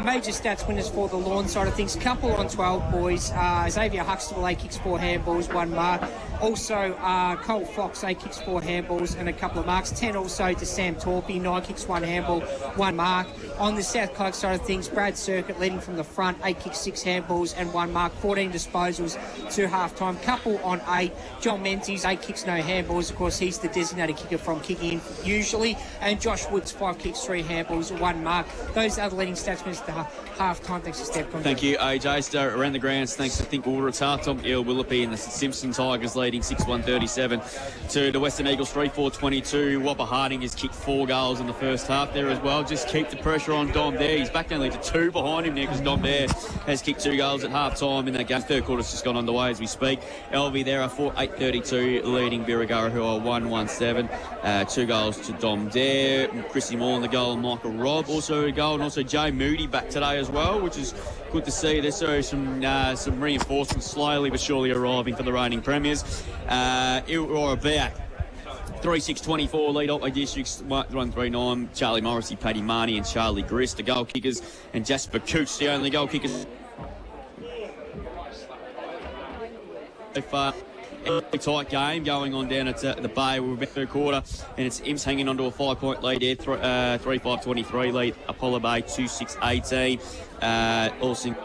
Major stats winners for the Lorne side of things. Couple on 12 boys. Xavier Huxtable, 8 kicks, 4 handballs, 1 mark. Also, Cole Fox, 8 kicks, 4 handballs and a couple of marks. 10 also to Sam Torpy, 9 kicks, 1 handball, 1 mark. On the South Colac side of things, Brad Circuit leading from the front, 8 kicks, 6 handballs and 1 mark. 14 disposals to half-time. Couple on 8. John Menzies, 8 kicks, no handballs. Of course, he's the designated kicker from kicking in usually. And Josh Woods, 5 kicks, 3 handballs, 1 mark. Those are the leading statsmen to half-time. Thanks to Steph. Thank you, AJ. So around the grounds, thanks to Think Water. It's half-time. Willoughby and the Simpson Tigers leading 6-1-37 to the Western Eagles 3-4-22. Whopper Harding has kicked 4 goals in the first half there as well. Just keep the pressure on Dom Dare. He's back only to 2 behind him now because Dom Dare has kicked 2 goals at half-time in that game. Third quarter's just gone underway as we speak. LV there are 4-8-32 leading Birregurra, who are 1-1-7. 2 goals to Dom Dare. Chrissy Moore on the goal. Michael Robb also a goal, and also Jay Moody back today as well, which is good to see. There's some reinforcements slowly but surely arriving for the reigning premiers. Or about 3-6-24 lead Otway Districts 1-3-9. Charlie Morrissey, Paddy Marnie and Charlie Grist, the goal kickers, and Jasper Cooch, the only goal kickers so far. A tight game going on down at the Bay. We're about third quarter, and it's Imps hanging on to a 5-point lead there. 3-5-23 lead. Apollo Bay 2-6-18. Also.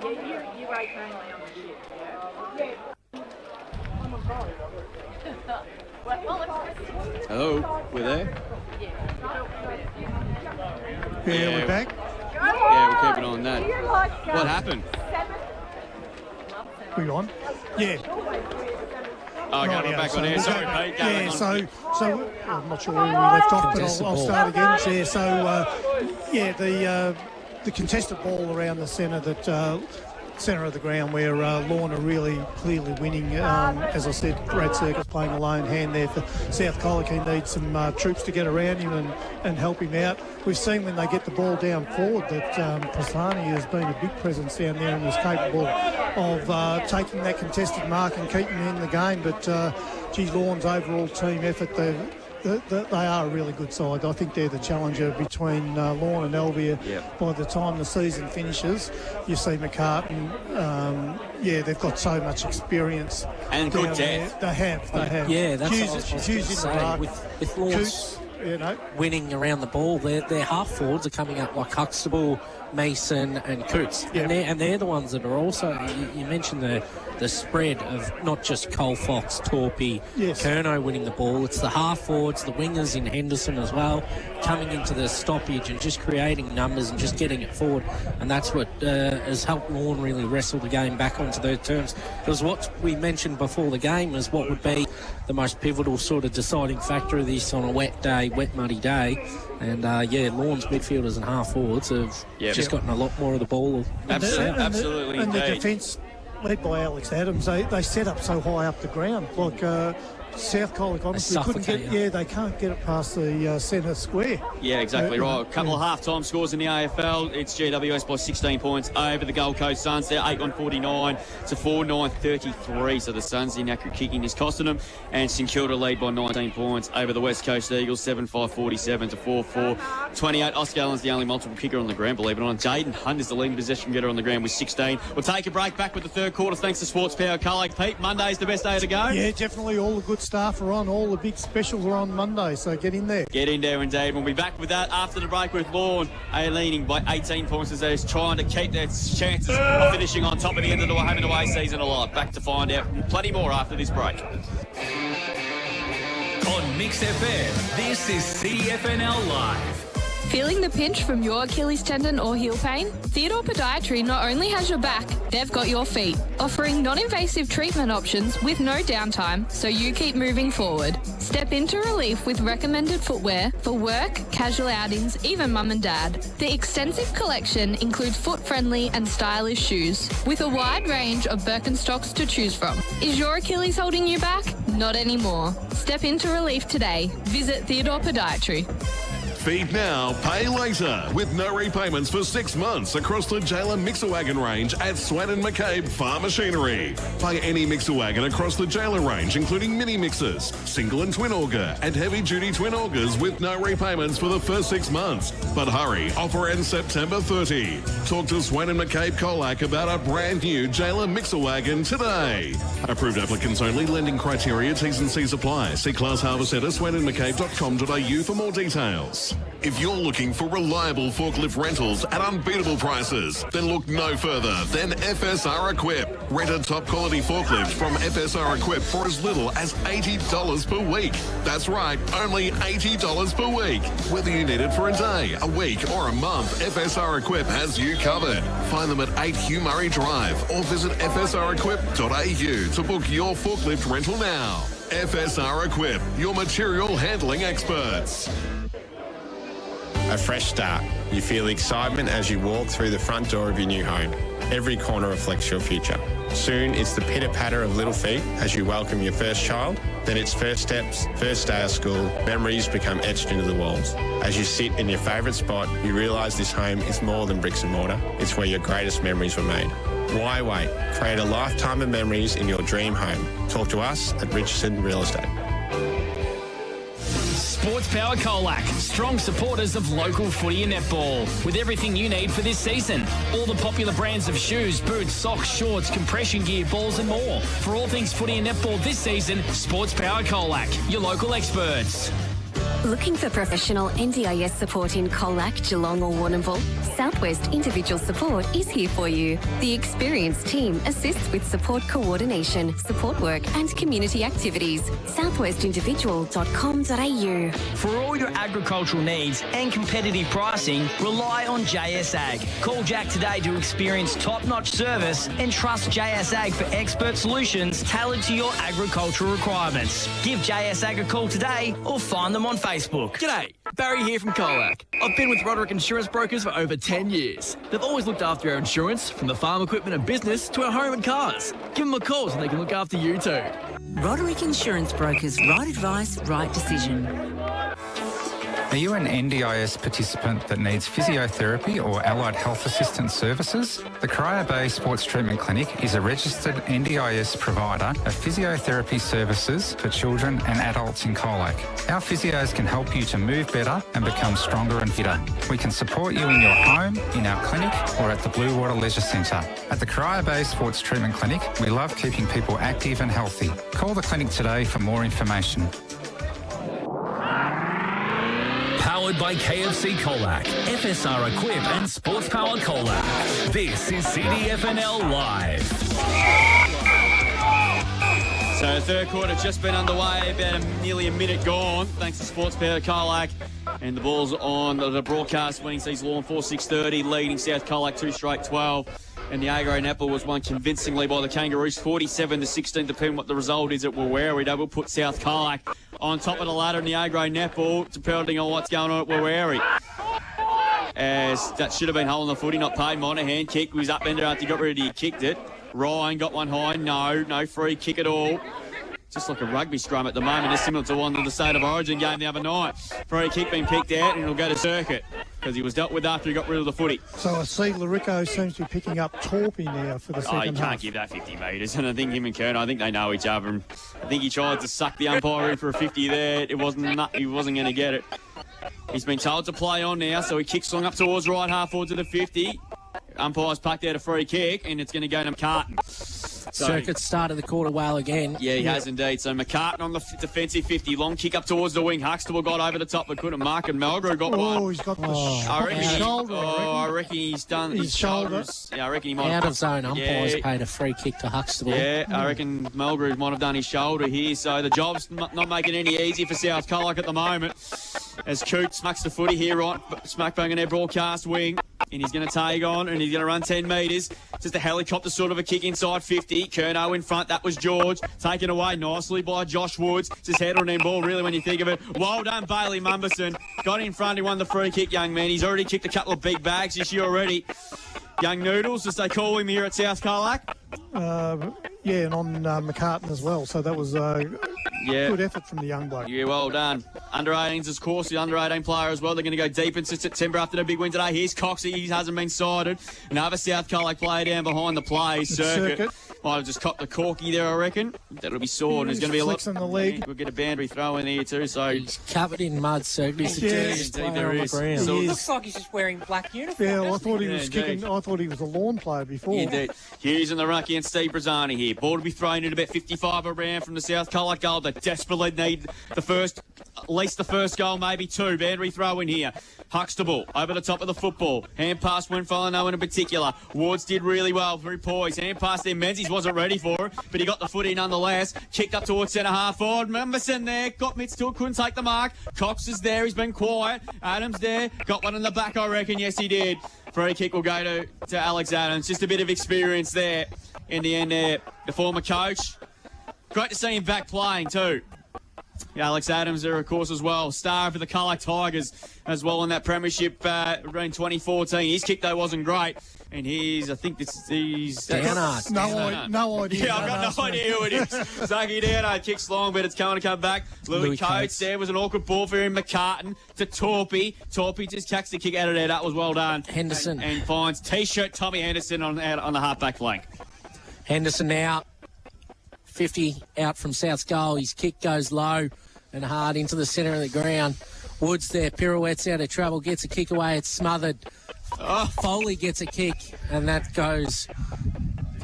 you rate mainly on the ship, yeah? Hello, we're there? Yeah, we're back. Yeah, we're keeping on that. What happened? We on? Yeah. Oh, okay, we're back on air. Sorry, Pete. Yeah, so I'm not sure where we left off, but I'll start again. Yeah, so the contested ball around the centre of the ground where Lorne are really clearly winning. As I said, Brad Circus playing a lone hand there for South Colac. He needs some troops to get around him and help him out. We've seen when they get the ball down forward that Praslani has been a big presence down there and is capable of taking that contested mark and keeping him in the game. But, Lorne's overall team effort, they are a really good side. I think they're the challenger between Lorne and Elvia. Yep. By the time the season finishes, you see McCartan. They've got so much experience. And good depth. They have. Yeah, that's what I was going to say. With Lorne's winning around the ball, their half forwards are coming up like Huxtable, Mason and Coots. Yep. And they're the ones that are also, you mentioned the spread of not just Cole Fox, Torpy, Kerno winning the ball. It's the half forwards, the wingers in Henderson as well, coming into the stoppage and just creating numbers and just getting it forward. And that's what has helped Lorne really wrestle the game back onto those terms. Because what we mentioned before the game was what would be the most pivotal sort of deciding factor of this on a wet muddy day. And, Lorne's midfielders and half forwards have just gotten a lot more of the ball. Absolutely. And the defence, led by Alex Adams, they set up so high up the ground. Like South Colac, honestly, they can't get it past the centre square. Yeah, exactly right. A couple of half-time scores in the AFL. It's GWS by 16 points over the Gold Coast Suns. They're 8-1-49 to 4-9-33. So the Suns' inaccurate kicking is costing them. And St Kilda lead by 19 points over the West Coast Eagles, 7-5-47 to 4-4-28. Oscar Allen's the only multiple kicker on the ground, believe it or not. Jaden Hunt is the leading possession getter on the ground with 16. We'll take a break, back with the third quarter thanks to Sports Power Colac. Pete, Monday's the best day to go. Yeah, definitely. All the good staff are on. All the big specials are on Monday, so get in there. Get in there indeed. We'll be back with that after the break with Lorne leading by 18 points as they're trying to keep their chances of finishing on top at the end of the home and away season alive. Back to find out plenty more after this break. On Mix FM, this is CDFNL Live. Feeling the pinch from your Achilles tendon or heel pain? Theodore Podiatry not only has your back, they've got your feet, offering non-invasive treatment options with no downtime, so you keep moving forward. Step into relief with recommended footwear for work, casual outings, even mum and dad. The extensive collection includes foot-friendly and stylish shoes, with a wide range of Birkenstocks to choose from. Is your Achilles holding you back? Not anymore. Step into relief today. Visit Theodore Podiatry. Feed now, pay later with no repayments for 6 months across the Jailer Mixer Wagon range at Swan and McCabe Farm Machinery. Buy any mixer wagon across the Jailer range, including mini mixers, single and twin auger, and heavy duty twin augers with no repayments for the first 6 months. But hurry, offer ends September 30. Talk to Swan and McCabe Colac about a brand new Jailer Mixer Wagon today. Approved applicants only. Lending criteria, T's and C's apply. See Class Harvest at swanandmccabe.com.au for more details. If you're looking for reliable forklift rentals at unbeatable prices, then look no further than FSR Equip. Rent a top quality forklift from FSR Equip for as little as $80 per week. That's right, only $80 per week. Whether you need it for a day, a week or a month, FSR Equip has you covered. Find them at 8 Hugh Murray Drive or visit fsrequip.au to book your forklift rental now. FSR Equip, your material handling experts. A fresh start. You feel excitement as you walk through the front door of your new home. Every corner reflects your future. Soon it's the pitter-patter of little feet as you welcome your first child. Then it's first steps, first day of school. Memories become etched into the walls. As you sit in your favourite spot, you realise this home is more than bricks and mortar. It's where your greatest memories were made. Why wait? Create a lifetime of memories in your dream home. Talk to us at Richardson Real Estate. Sports Power Colac, strong supporters of local footy and netball, with everything you need for this season. All the popular brands of shoes, boots, socks, shorts, compression gear, balls and more. For all things footy and netball this season, Sports Power Colac, your local experts. Looking for professional NDIS support in Colac, Geelong or Warrnambool? Southwest Individual Support is here for you. The experienced team assists with support coordination, support work and community activities. southwestindividual.com.au. For all your agricultural needs and competitive pricing, rely on JS Ag. Call Jack today to experience top-notch service and trust JS Ag for expert solutions tailored to your agricultural requirements. Give JS Ag a call today or find them on Facebook. G'day, Barry here from Colac. I've been with Roderick Insurance Brokers for over 10 years. They've always looked after our insurance, from the farm equipment and business to our home and cars. Give them a call so they can look after you too. Roderick Insurance Brokers, right advice, right decision. Are you an NDIS participant that needs physiotherapy or allied health assistance services? The Corio Bay Sports Treatment Clinic is a registered NDIS provider of physiotherapy services for children and adults in Colac. Our physios can help you to move better and become stronger and fitter. We can support you in your home, in our clinic or at the Blue Water Leisure Centre. At the Corio Bay Sports Treatment Clinic, we love keeping people active and healthy. Call the clinic today for more information. Powered by KFC Colac, FSR Equip and Sports Power Colac. This is CDFNL Live. So the third quarter just been underway, about nearly a minute gone, thanks to Sports Power Colac. And the ball's on the broadcast, winning sees Lorne 4-6-30, leading South Colac 2 straight 12. And the Agro Netball was won convincingly by the Kangaroos, 47-16, depending what the result is at Warrnambool. That will put South Colac on top of the ladder in the Agro Netball, depending on what's going on at Warrnambool. As that should have been holding the footy, not paid. Monahan kick was upender after he got rid of it. He kicked it. Ryan got one high. No free kick at all. Just like a rugby scrum at the moment. It's similar to one of the State of Origin game the other night. Free kick being picked out and it'll go to circuit because he was dealt with after he got rid of the footy. So I see Larico seems to be picking up Torpy now for the second half. You can't give that 50 metres. And I think him and Kern, I think they know each other. And I think he tried to suck the umpire in for a 50 there. He wasn't going to get it. He's been told to play on now, so he kicks long up towards right half forward to the 50. Umpire's packed out a free kick, and it's going to go to McCartan. So, Circuit started the quarter well again. Yeah, he has indeed. So McCartan on the defensive 50. Long kick up towards the wing. Huxtable got over the top but couldn't mark, and Melgrew got one. Oh, he's got the shoulder. I reckon he's done his shoulders. Yeah, I reckon he might have. Out of zone umpires paid a free kick to Huxtable. Yeah, I reckon Melgrew might have done his shoulder here. So the job's not making it any easier for South Colac at the moment. As Coote smacks the footy here, right, smack bang on their broadcast wing. And he's going to tag on and he's going to run 10 metres. Just a helicopter sort of a kick inside 50. Kerno in front. That was George. Taken away nicely by Josh Woods. Just head on in ball, really, when you think of it. Well done, Bailey Mumberson. Got in front. He won the free kick, young man. He's already kicked a couple of big bags this year already. Young Noodles, as they call him here at South Colac. Yeah, and on McCartan as well. So that was good effort from the young bloke. Yeah, well done. Under 18s, of course, the under 18 player as well. They're going to go deep into September after the big win today. Here's Coxie. He hasn't been sighted. Another South Colac player down behind the play. Circuit. Might have just copped the corky there, I reckon. That'll be sore. And there's going to be a lot in the league. We'll get a boundary throw in here too. So he's covered in mud, Circuit. He's the dirtiest player on the ground. He looks like he's just wearing black uniform. Yeah, well, I thought he was kicking. I thought he was a Lawn player before. Indeed. Hughes in the ruck against Steve Brazzani here. Ball to be thrown in about 55 around from the South Colac goal. They desperately need at least the first goal, maybe two. Boundary throw in here. Huxtable over the top of the football. Hand pass Winfellow, no one in particular. Wards did really well, very poised. Hand pass there. Menzies wasn't ready for it, but he got the foot in nonetheless. Kicked up towards centre half forward. Mumberson there. Got mitts to it, couldn't take the mark. Cox is there. He's been quiet. Adams there. Got one in the back, I reckon. Yes, he did. Free kick will go to Alex Adams. Just a bit of experience there in the end there. The former coach. Great to see him back playing too. Yeah, Alex Adams there, of course, as well. Star for the Colac Tigers as well in that premiership in 2014. His kick, though, wasn't great. And he's Downard. No idea. Yeah, I've got no idea who it is. Zaki Downard kicks long, but it's going to come back. Louis Coates there was an awkward ball for him. McCartan to Torpy. Torpy just kicks the kick out of there. That was well done. Henderson. And finds T-shirt Tommy Henderson on the half-back flank. Henderson now. 50 out from South's goal. His kick goes low and hard into the centre of the ground. Woods there, pirouettes out of trouble, gets a kick away, it's smothered. Foley gets a kick, and that goes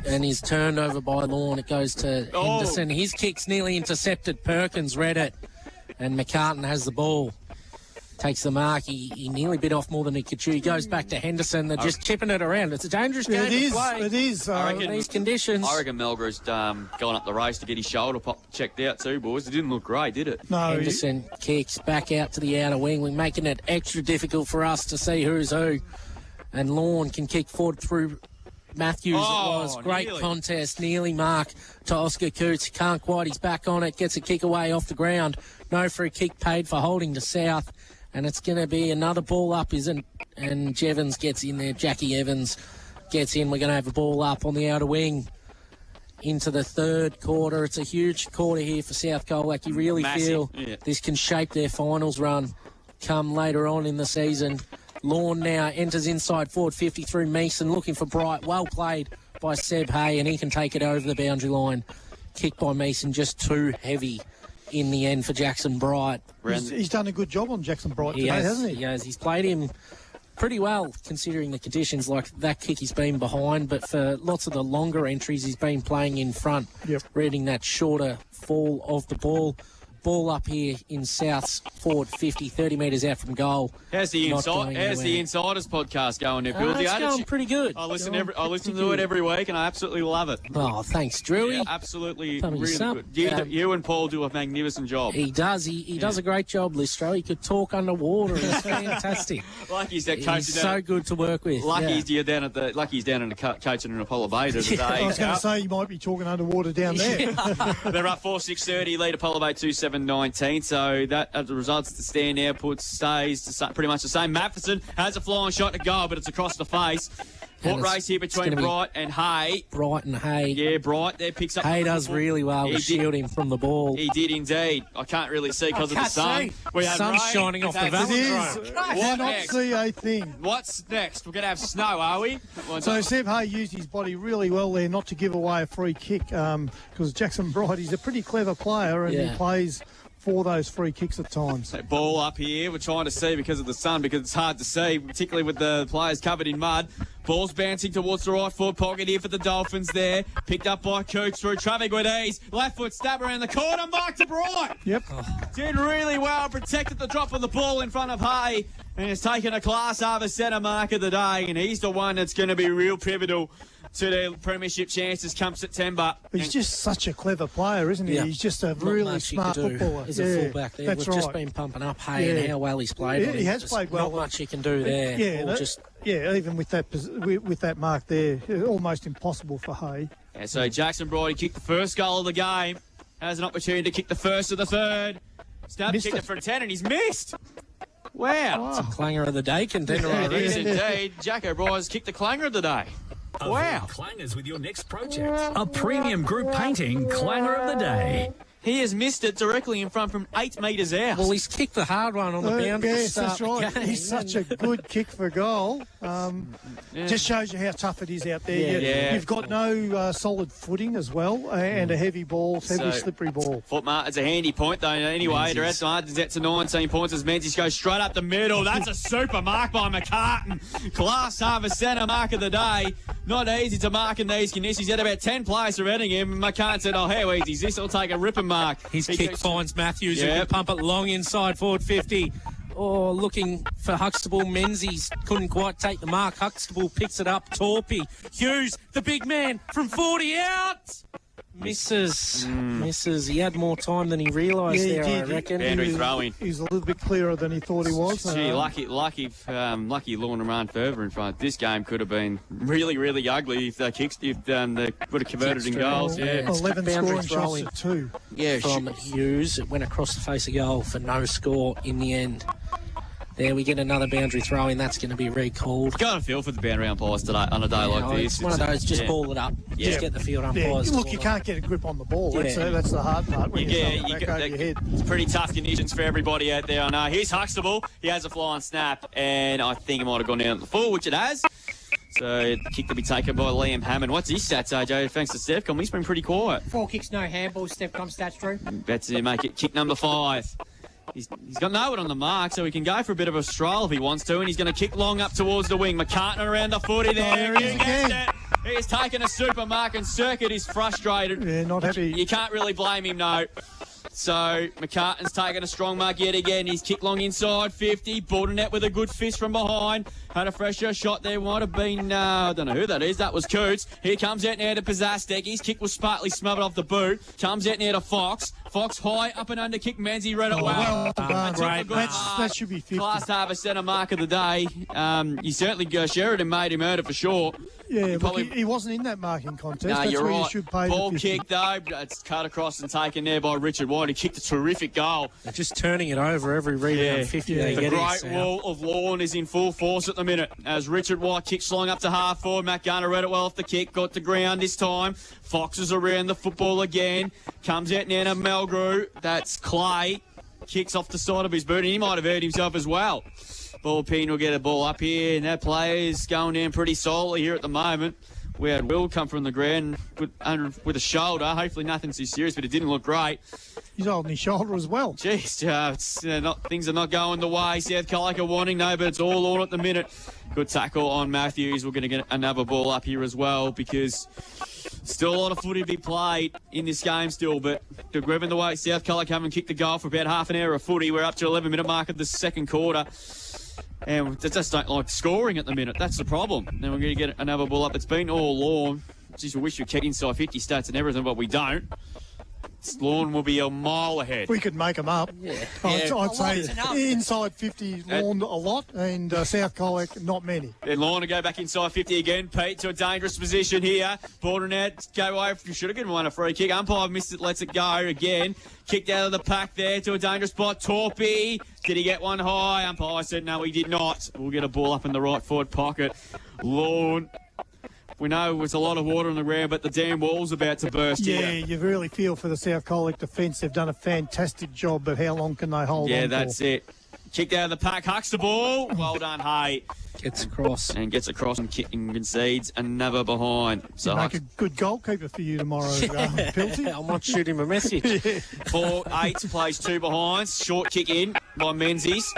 and is turned over by Lorne. It goes to Henderson. His kick's nearly intercepted. Perkins read it, and McCartan has the ball. takes the mark. He nearly bit off more than he could chew. He goes back to Henderson. They're just chipping it around. It's a dangerous game to play. It is. In these conditions. I reckon Melga's gone up the race to get his shoulder checked out too, boys. It didn't look great, did it? No. Henderson kicks back out to the outer wing. We're making it extra difficult for us to see who's who. And Lorne can kick forward through Matthews. It was great contest. Nearly mark to Oscar Coots. He can't quite. He's back on it. Gets a kick away off the ground. No free kick paid for holding to South. And it's going to be another ball up, isn't? And Jevons gets in there. Jackie Evans gets in. We're going to have a ball up on the outer wing into the third quarter. It's a huge quarter here for South Colac. You really feel this can shape their finals run come later on in the season. Lorne now enters inside forward 50 through Mason, looking for Bright. Well played by Seb Hay, and he can take it over the boundary line. Kick by Mason, just too heavy in the end for Jackson Bright. He's done a good job on Jackson Bright today, hasn't he? He has. He's played him pretty well considering the conditions. Like that kick, he's been behind, but for lots of the longer entries, he's been playing in front, reading that shorter fall of the ball. Ball up here in South's forward 50, 30 metres out from goal. How's the Insiders podcast going there, Bill? It's going pretty good. I listen to it every week, and I absolutely love it. Oh, thanks, Drewy. Yeah, absolutely, really good. You and Paul do a magnificent job. He does. He does a great job, Listro. He could talk underwater. It's fantastic. He's that coach. He's so good to work with. He's down in the coaching in Apollo Bay today. I was going to say you might be talking underwater down there. They're up 4-6-30, lead Apollo Bay 2-7-19. So that, as the results to stand now, stays pretty much the same. Matheson has a flying shot to goal, but it's across the face. Foot race here between Bright and Hay. Bright and Hay. Yeah, Bright there picks up. Hay does really well to shield him from the ball. He did indeed. I can't really see because of the sun. The sun's shining off the Valentine. I cannot see a thing. What's next? We're going to have snow, are we? So Seb Hay used his body really well there not to give away a free kick because Jackson Bright, he's a pretty clever player and he plays for those free kicks at times. That ball up here, we're trying to see because of the sun, because it's hard to see, particularly with the players covered in mud. Ball's bouncing towards the right foot pocket here for the Dolphins there. Picked up by Coots through traffic with ease. Left foot stab around the corner, mark to Bright. Yep. Did really well, protected the drop of the ball in front of Hay, and has taken a class over centre mark of the day, and he's the one that's going to be real pivotal to their premiership chances come September. He's just such a clever player, isn't he? Yeah. He's just a really smart footballer. He's a fullback there. We've just been pumping up Hay and how well he's played. He has played well. Not much he can do there. Even with that mark there, almost impossible for Hay. Yeah, so Jackson Brody kicked the first goal of the game. Has an opportunity to kick the first of the third. Started to kick it from 10 and he's missed. Wow. It's a clanger of the day contender. It is indeed. Jack O'Brien's kicked the clanger of the day. Wow. Clangers with your next project. A premium group painting clanger of the day. He has missed it directly in front from 8 metres out. Well, he's kicked the hard one on the boundary. Yes, that's right. He's such a good kick for goal. Just shows you how tough it is out there. You've got no solid footing as well, and a heavy ball, slippery ball. It's a handy point, though. Anyway, Martins out to 19 points as Menzies goes straight up the middle. That's a super mark by McCartan. Class harvest centre mark of the day. Not easy to mark in these conditions. He's had about 10 players surrounding him. McCartan said, how easy is this? I'll take a ripping mark. His kick finds Matthews who can pump it long inside forward 50. Looking for Huxtable. Menzies couldn't quite take the mark. Huxtable picks it up. Torpy. Hughes, the big man, from 40 out. Misses. He had more time than he realised I reckon. Boundary throwing. He's a little bit clearer than he thought he was. Gee, lucky Lorne ran further in front. This game could have been really, really ugly if they would have converted in goals. Yeah. 11 scoring shots at 2. Yeah, from Hughes. It went across the face of goal for no score in the end. There we get another boundary throw in. That's going to be recalled. Got a feel for the boundary umpires today on a day like this. It's one of those, just ball it up. Just get the field umpires. Look, you can't get a grip on the ball. That's the hard part. When you back over your head. It's pretty tough conditions for everybody out there. I know. Here's Huxtable. He has a flying snap, and I think it might have gone down at the full, which it has. So the kick to be taken by Liam Hammond. What's his stats, AJ? Thanks to Stefcom. He's been pretty quiet. 4 kicks, no handballs. Stefcom stats, Drew. That's to make it kick number 5. He's got no one on the mark, so he can go for a bit of a stroll if he wants to, and he's going to kick long up towards the wing. McCartan around the footy there. He's taken a super mark, and Circuit is frustrated. Yeah, not happy. You can't really blame him, no. So McCartan's taking a strong mark yet again. He's kicked long inside 50. Bordernet with a good fist from behind. Had a fresher shot there. Might have been, I don't know who that is. That was Coots. Here comes out now to Pazastek. His kick was partly smothered off the boot. Comes out now to Fox. Fox high, up and under kick. Manzi read it well. Great. That should be 50. Class harvest centre mark of the day. You certainly Sheridan made him earn it for sure. Yeah, he wasn't in that marking contest. No, That's you're where right. you should pay Ball the 50. kick though. It's cut across and taken there by Richard White. He kicked a terrific goal. They're just turning it over every rebound. 50 they The get great in, wall of Lorne is in full force at the minute as Richard White kicks long up to half forward. Matt Garner read it well off the kick, got to ground this time. Fox is around the football again. Comes out now to Melgrew. That's Clay. Kicks off the side of his boot and he might have hurt himself as well. Ball pin will get a ball up here and that play is going down pretty solidly here at the moment. We had Will come from the ground with a shoulder. Hopefully nothing too serious, but it didn't look great. He's holding his shoulder as well. Jeez, things are not going the way South Colac are wanting. No, but it's all on at the minute. Good tackle on Matthews. We're going to get another ball up here as well because still a lot of footy to be played in this game still. But given the way South Colac haven't kicked the goal for about half an hour of footy, we're up to 11-minute mark of the second quarter. And they just don't like scoring at the minute. That's the problem. Then we're going to get another ball up. It's been all Lorne. Just wish we kept inside 50 stats and everything, but we don't. Lorne will be a mile ahead. We could make them up. Yeah. I'd say inside 50 Lorne a lot and South Colac not many. Then Lorne to go back inside 50 again. Pete to a dangerous position here. Bordernet go away. You should have given one a free kick. Umpire missed it, lets it go again. Kicked out of the pack there to a dangerous spot. Torpy. Did he get one high? Umpire said no, he did not. We'll get a ball up in the right forward pocket. Lorne. We know it's a lot of water on the ground, but the damn wall's about to burst here. You really feel for the South Colac defence. They've done a fantastic job, but how long can they hold on Yeah, for? that's it. Kicked out of the pack, hucks the ball. Well done, Hay. Gets across. And gets across and concedes another behind. So make a good goalkeeper for you tomorrow, Pilty. I might shoot him a message. 4-8 plays two behind. Short kick in by Menzies.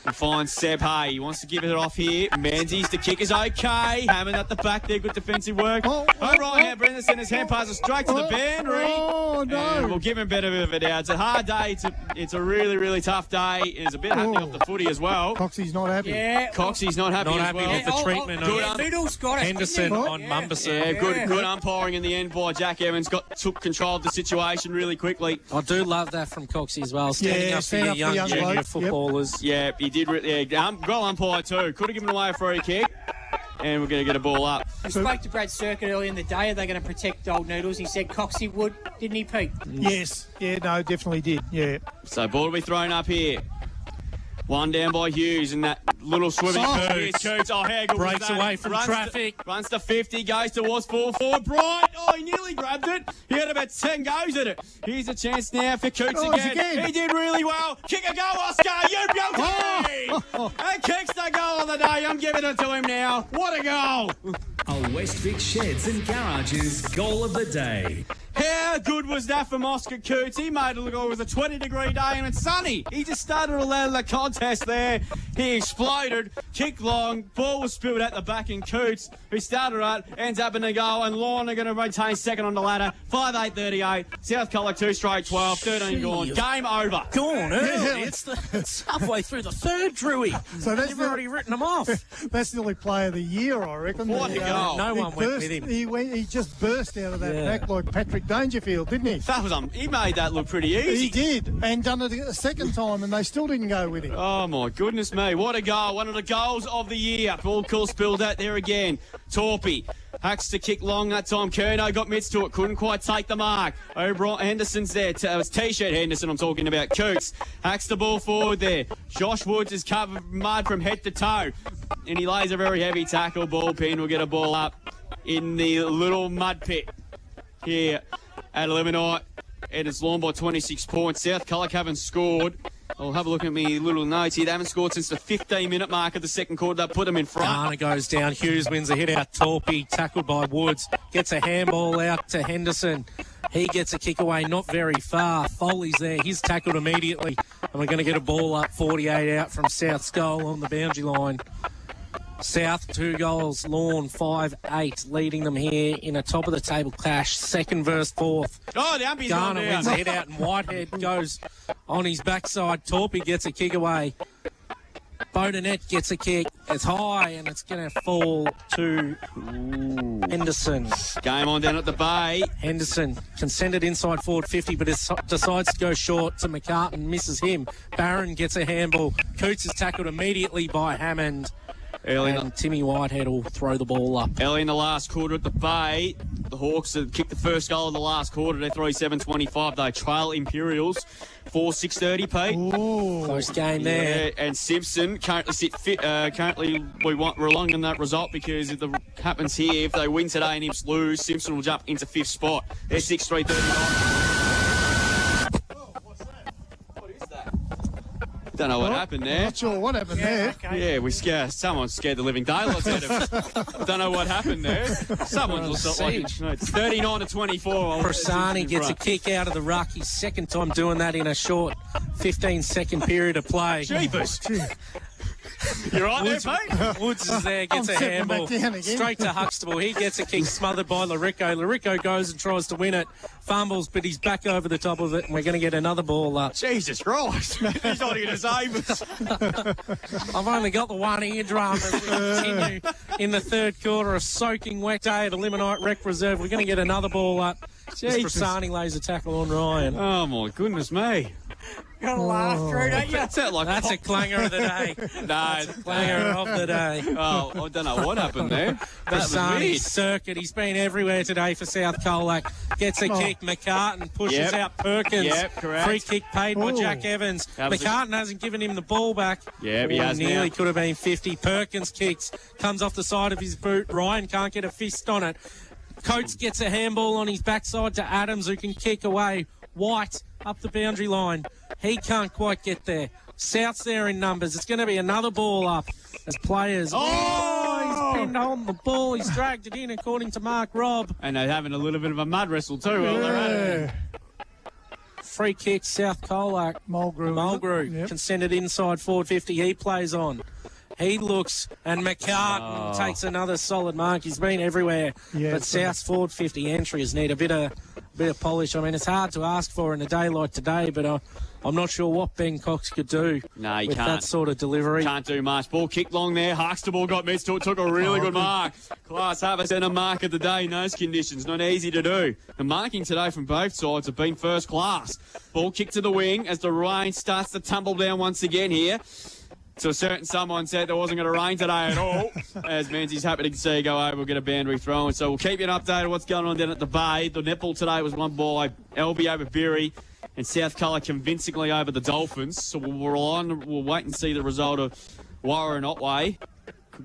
And finds Seb Hay. He wants to give it off here. Menzies, the kick is okay. Hammond at the back there. Good defensive work. Right hand, Brendan sends his hand passes straight to the boundary. Oh, no. And we'll give him a bit of a doubt. It's a hard day. It's a really, really tough day. There's a bit happening off the footy as well. Coxie's not happy. Yeah. Coxie's not happy Not as happy well. with the treatment on Noodles got it. Henderson on Mumberson. Yeah, good umpiring in the end by Jack Evans. Took control of the situation really quickly. I do love that from Coxie as well. Standing up for your young junior footballers. Yeah, he did. Goal umpire too. Could have given away a free kick. And we're going to get a ball up. We spoke to Brad Circuit earlier in the day. Are they going to protect old Noodles? He said Coxie would, didn't he, Pete? Yes. Yeah, no, definitely did. Yeah. So ball will be thrown up here. One down by Hughes and that little swimming. Coots. Oh, how good Breaks was that? away from traffic. Runs to 50, goes towards full forward. Bright. Oh, he nearly grabbed it. He had about 10 goes at it. Here's a chance now for Coots again. He did really well. Kick a goal, Oscar. You beauty. And kicks the goal of the day. I'm giving it to him now. What a goal. A West Vic Sheds and Garages goal of the day. How good was that from Oscar Coots? He made it look like it was a 20-degree day and it's sunny. He just started a lot of the contest there. He exploded, kicked long, ball was spilled at the back and Coots, who started right, ends up in the goal and Lorne are going to maintain second on the ladder. 5-8-38. South Colac 2 straight 12, 13 gone. Game over. Gone early. It's halfway through the third, Drewy. So you've already written them off. That's the only player of the year, I reckon. What a goal. No one went with him. He just burst out of that back like Patrick Dangerfield, didn't he? That was he made that look pretty easy. He did, and done it a second time, and they still didn't go with him. Oh, my goodness me. What a goal. One of the goals of the year. Ball cool spilled out there again. Torpy. Hacks to kick long that time. Kerno got mitts to it. Couldn't quite take the mark. O'Brien Henderson's there. It was T-shirt Henderson I'm talking about. Coots. Hacks the ball forward there. Josh Woods is covered mud from head to toe. And he lays a very heavy tackle. Ball pin will get a ball up in the little mud pit here at Eliminite. And it's Lorne by 26 points. South Colac haven't scored. I'll have a look at me little notes here. They haven't scored since the 15-minute mark of the second quarter. They put them in front. Garner goes down. Hughes wins a hit out. Torpy tackled by Woods. Gets a handball out to Henderson. He gets a kick away, not very far. Foley's there. He's tackled immediately. And we're going to get a ball up 48 out from South's goal on the boundary line. South 2 goals, Lorne 5-8, leading them here in a top of the table clash, second versus fourth. Oh, the umpy's gone Garner down. wins head out, and Whitehead goes on his backside. Torpy gets a kick away. Bodenet gets a kick. It's high, and it's going to fall to Henderson. Game on down at the Bay. Henderson can send it inside forward 50, but it decides to go short to McCartan, misses him. Barron gets a handball. Coots is tackled immediately by Hammond. And Timmy Whitehead will throw the ball up. Early in the last quarter at the Bay, the Hawks have kicked the first goal in the last quarter. They're 3-7-25. They trail Imperials 4-6-30, Pete. Close game there. Yeah, and Simpson currently currently we're relying on that result because if it happens here, if they win today and Imps lose, Simpson will jump into 5th spot. They're 6-3-39. Don't know what happened there. Not sure what happened there. Okay. Yeah, someone scared the living daylights out of us. Don't know what happened there. Someone looked like it's 39-24. Prassani gets a kick out of the ruck. His second time doing that in a short 15-second period of play. Jeepers. You right there, Pete? Woods is there, gets a handball straight to Huxtable. He gets a kick smothered by Larico. Larico goes and tries to win it. Fumbles, but he's back over the top of it, and we're going to get another ball up. Jesus Christ. He's not even disabled. I've only got the one eardrum as we continue in the third quarter. A soaking wet day at Eliminate Rec Reserve. We're going to get another ball up. Prassani lays a tackle on Ryan. Oh, my goodness me. Got to laugh through, don't you? That's a clanger of the day. No, clanger of the day. Oh, I don't know what happened there. That was weird. Circuit. He's been everywhere today for South Colac. Gets a kick. McCartan pushes out Perkins. Yep, correct. Free kick paid by Jack Evans. McCartan hasn't given him the ball back. Yeah, he has nearly now. could have been 50. Perkins kicks. Comes off the side of his boot. Ryan can't get a fist on it. Coates gets a handball on his backside to Adams, who can kick away. White up the boundary line. He can't quite get there. South's there in numbers. It's going to be another ball up as players. Oh, he's pinned on the ball. He's dragged it in, according to Mark Robb. And they're having a little bit of a mud wrestle too. While they're at it. Free kick, South Colac. Mulgrew can send it inside forward 50. He plays on. He looks, and McCartan takes another solid mark. He's been everywhere. Yeah, but South's forward 50 entries need a bit of polish. I mean, it's hard to ask for in a day like today, but I'm not sure what Ben Cox could do No, you with can't. that sort of delivery. Can't do much. Ball kicked long there. Huxtable got missed. Took a really good mark. Class Harvest and a mark of the day in those conditions. Not easy to do. The marking today from both sides have been first class. Ball kicked to the wing as the rain starts to tumble down once again here. So a certain someone said there wasn't going to rain today at all. As Menzies happy to see go over, we'll get a boundary throw. And so we'll keep you updated what's going on down at the Bay. The netball today was won by LB over Berry and South Colour convincingly over the Dolphins. So we'll wait and see the result of Warra and Otway.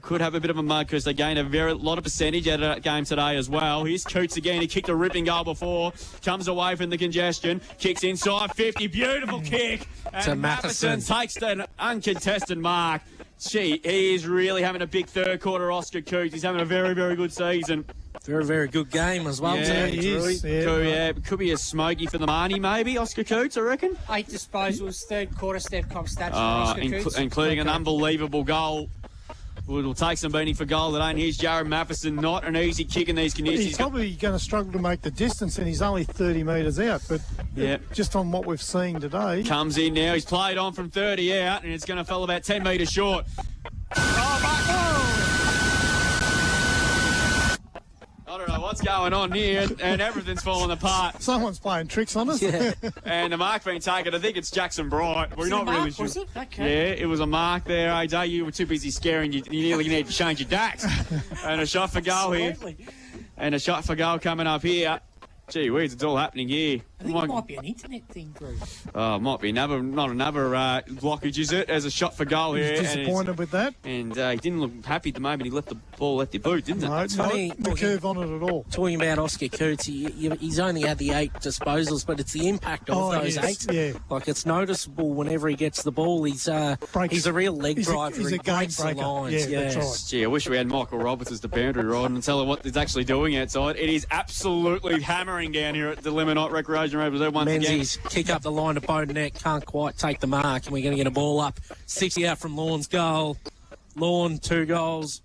Could have a bit of a mud because they gained a lot of percentage out of that game today as well. Here's Coots again. He kicked a ripping goal before. Comes away from the congestion. Kicks inside 50. Beautiful kick. And Matheson takes an uncontested mark. He is really having a big third quarter, Oscar Coots. He's having a very, very good season. Very, very good game as well today. he is. Could be a smoky for the money, maybe, Oscar Coots, I reckon. 8 disposals, third quarter step comp stats for Oscar Coots. Including an unbelievable goal. We'll take some beating for goal today. And here's Jared Matheson. Not an easy kick in these conditions. He's probably going to struggle to make the distance, and he's only 30 metres out. But just on what we've seen today. Comes in now. He's played on from 30 out, and it's going to fall about 10 metres short. I don't know what's going on here, and everything's falling apart. Someone's playing tricks on us. Yeah. And the mark being taken, I think it's Jackson Bright. We're not really sure. Was it? Okay. Yeah, it was a mark there, AJ. You were too busy scaring you. You nearly need to change your dax. And a shot for goal here. And a shot for goal coming up here. Gee whiz, it's all happening here. I think it might be an internet thing, Drew. Oh, might be not another blockage, is it? As a shot for goal here. He's disappointed with that. And he didn't look happy at the moment. He left the ball at the boot, didn't it? No, it's not the curve on it at all. Talking about Oscar Coots, he's only had the 8 disposals, but it's the impact of those 8. Yeah. Like, it's noticeable whenever he gets the ball. He's a real leg driver. He's a game breaker. That's right. Gee, I wish we had Michael Roberts as the boundary rod and tell her what he's actually doing outside. It is absolutely hammering down here at the Limonite Recreation Reserve once again. Kick up the line to Bodenet, can't quite take the mark, and we're going to get a ball up. 60 out from Lorne's goal. Lorne, 2 goals.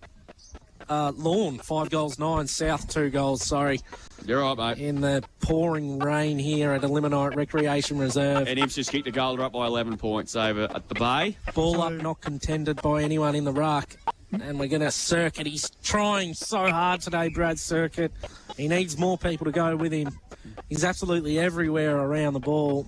Lorne, 5 goals, 9. South, 2 goals, sorry. You're right, mate. In the pouring rain here at Eliminite Recreation Reserve. And Imps just kicked the goal. They're up by 11 points over at the Bay. Ball up, not contended by anyone in the ruck. And we're going to Circuit. He's trying so hard today, Brad Circuit. He needs more people to go with him. He's absolutely everywhere around the ball.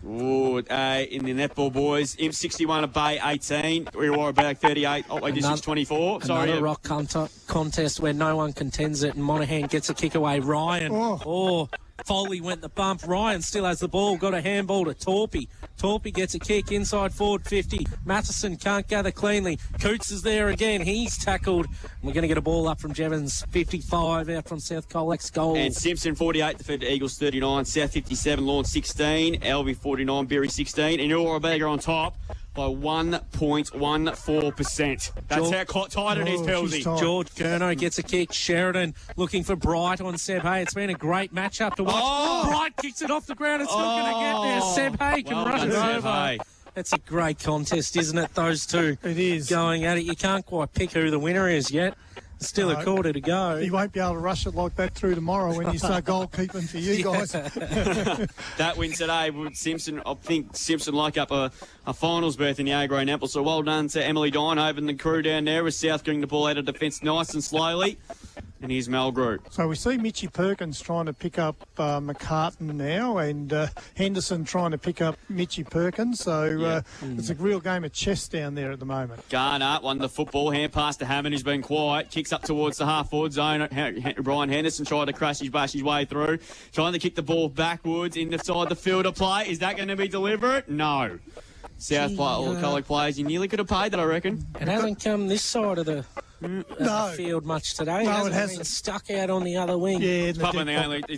Ooh, in the netball, boys. Imps 61 at Bay 18. We were about 38. Oh, District's 24. Sorry. Another rock contest where no one contends it, and Monaghan gets a kick away. Ryan. Oh, Foley went the bump. Ryan still has the ball. Got a handball to Torpy. Torpy gets a kick inside forward 50. Matheson can't gather cleanly. Coots is there again. He's tackled. We're going to get a ball up from Jevons. 55 out from South Colac's goal. And Simpson 48 defeated Eagles 39. South 57. Lorne 16. Alvey 49. Berry 16. And Ura Bagger on top by 1.14%. That's how tight it is, Pilsy. George Gurno gets a kick. Sheridan looking for Bright on Seb Hay. It's been a great matchup to watch. Bright kicks it off the ground. It's not going to get there. Seb Hay can run it over. It's a great contest, isn't it? Those two going at it. You can't quite pick who the winner is yet. Still a quarter to go. He won't be able to rush it like that through tomorrow when you start goalkeeping for you guys. That win today would Simpson, I think Simpson like up a finals berth in the A-grade netball. So well done to Emily Dinehoven and the crew down there with South getting the ball out of defence nice and slowly. And here's Mel Group. So we see Mitchy Perkins trying to pick up McCartan now, and Henderson trying to pick up Mitchy Perkins. So it's a real game of chess down there at the moment. Garner won the football, hand pass to Hammond, who's been quiet, kicks up towards the half-forward zone. Brian Henderson tried to crash his way through, trying to kick the ball backwards inside the field of play. Is that going to be deliberate? No. South Colac players, you nearly could have paid that, I reckon. It hasn't come this side of the field much today. No, it hasn't. Been stuck out on the other wing. Yeah, it's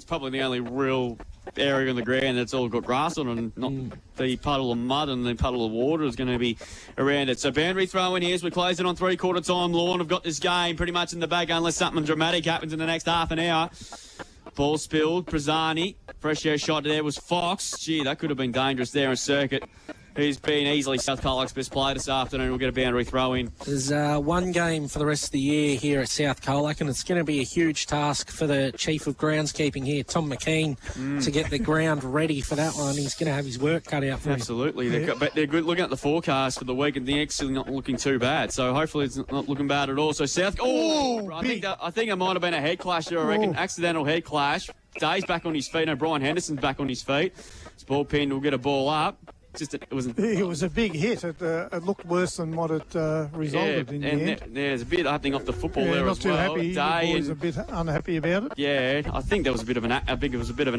probably the only real area on the ground that's all got grass on it, and not the puddle of mud and the puddle of water is going to be around it. So boundary throw in here as we're closing on 3/4 time. Lorne have got this game pretty much in the bag unless something dramatic happens in the next half an hour. Ball spilled. Prezani. Fresh air shot there was Fox. Gee, that could have been dangerous there in Circuit, who's been easily South Colac's best player this afternoon. We'll get a boundary throw in. There's one game for the rest of the year here at South Colac, and it's going to be a huge task for the Chief of Groundskeeping here, Tom McKean, to get the ground ready for that one. He's going to have his work cut out for him. Absolutely. But they're good looking at the forecast for the week, and the actually not looking too bad. So hopefully it's not looking bad at all. So South... I think it might have been a head clash there, I reckon. Accidental head clash. Day's back on his feet. No, Brian Henderson's back on his feet. This ball pinned will get a ball up. It was a big hit. It looked worse than what it resulted in the end. There's a bit happening off the football there not as too well. happy. The boys a bit unhappy about it. Yeah, I think there was a bit of an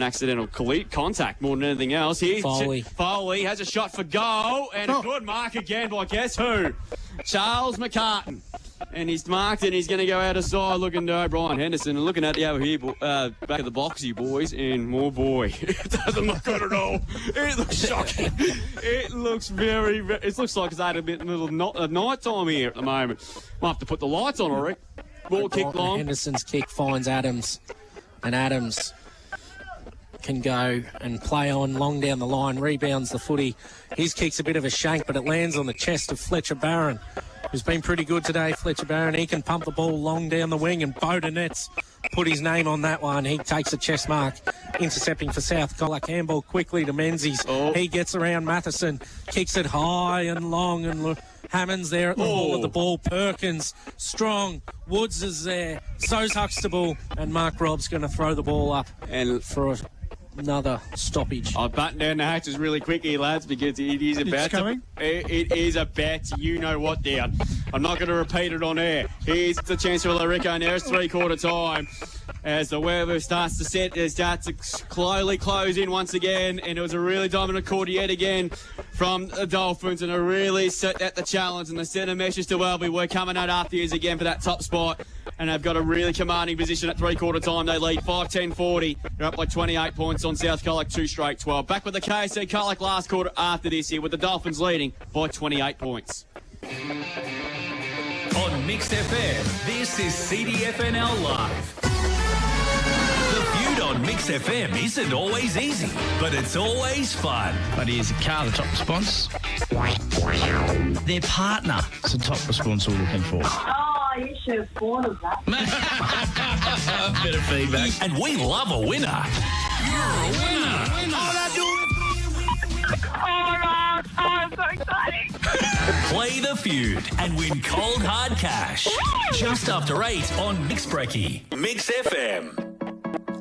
accidental contact more than anything else. Here, Foley has a shot for goal, and a good mark again by guess who? Charles McCartan. And he's marked and he's going to go out of side looking to Brian Henderson and looking at the over here back of the box here, boys, and more boy. It doesn't look good at all. It looks shocking. It looks it looks like it's had a bit of night time here at the moment. Might have to put the lights on, I reckon. Ball kick long. Henderson's kick finds Adams, and Adams can go and play on long down the line, rebounds the footy. His kick's a bit of a shank, but it lands on the chest of Fletcher Barron, who's been pretty good today. Fletcher Barron, he can pump the ball long down the wing, and Bodenet's put his name on that one. He takes a chest mark, intercepting for South Colac. Handball quickly to Menzies. He gets around Matheson, kicks it high and long, and Hammond's there at the ball of the ball. Perkins, strong. Woods is there. So's Huxtable, and Mark Robb's going to throw the ball up and for another stoppage. I'll button down the hatches really quick here, lads, because it is about it is about to, you know what, down. I'm not going to repeat it on air. Here's the chance for Larico now. It's 3/4 time. As the weather starts to set, it starts to slowly close in once again, and it was a really dominant quarter yet again from the Dolphins, and it really set at the challenge, and they sent a message to Welby, we're coming out after years again for that top spot, and they've got a really commanding position at 3/4 time. They lead 5-10-40. They're up by 28 points on South Colac, 2 straight 12. Back with the KC Colac last quarter after this here, with the Dolphins leading by 28 points. On Mixed FM, this is CDFNL Live. The Feud on Mixed Mix FM isn't always easy, but it's always fun. But here's a car, the top response. Their partner is the top response we're looking for. Oh, you should have thought of that. Bit of feedback. And we love a winner. You're a winner. All I do is oh, no. Oh, it's so exciting. Play the feud and win cold hard cash. Just after 8 on Mix Brekkie. Mix FM.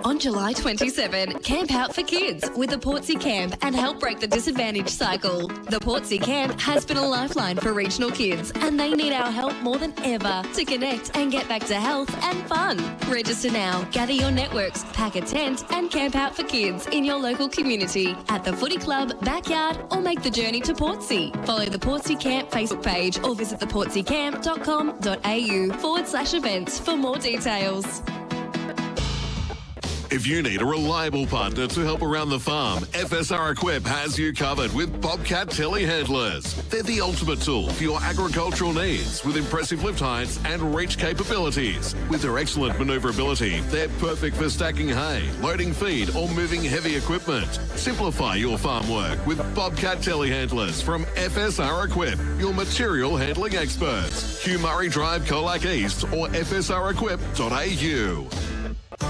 On July 27, camp out for kids with the Portsea Camp and help break the disadvantage cycle. The Portsea Camp has been a lifeline for regional kids and they need our help more than ever to connect and get back to health and fun. Register now, gather your networks, pack a tent and camp out for kids in your local community at the footy club, backyard or make the journey to Portsea. Follow the Portsea Camp Facebook page or visit theportseacamp.com.au/events for more details. If you need a reliable partner to help around the farm, FSR Equip has you covered with Bobcat telehandlers. They're the ultimate tool for your agricultural needs with impressive lift heights and reach capabilities. With their excellent manoeuvrability, they're perfect for stacking hay, loading feed or moving heavy equipment. Simplify your farm work with Bobcat telehandlers from FSR Equip, your material handling experts. Hugh Murray Drive, Colac East or fsrequip.au.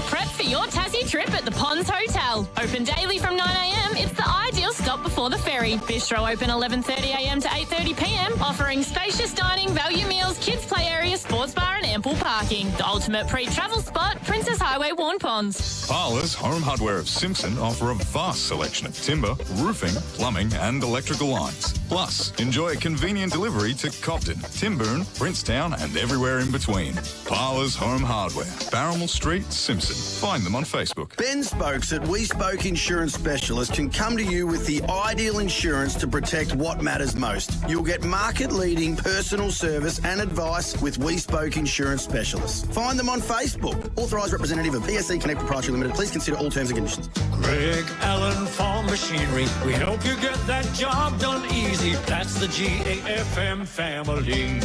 Prep for your Tassie trip at the Ponds Hotel. Open daily from 9 a.m. It's the ideal stop before the ferry. Bistro open 11:30 a.m. to 8:30 p.m. Offering spacious dining, value meals, kids play area, sports bar and ample parking. The ultimate pre-travel spot, Princess Highway, Warn Ponds. Parlours Home Hardware of Simpson offer a vast selection of timber, roofing, plumbing and electrical lines. Plus, enjoy a convenient delivery to Cobden, Timbourne, Princetown and everywhere in between. Parlours Home Hardware, Barrymore Street, Simpson. Find them on Facebook. Ben Spokes at We Spoke Insurance Specialist can come to you with the ideal insurance to protect what matters most. You'll get market-leading personal service and advice with We Spoke Insurance Specialists. Find them on Facebook. Authorised representative of PSC Connect Proprietary Limited. Please consider all terms and conditions. Greg Allen Farm Machinery. We help you get that job done easy. That's the GAFM family.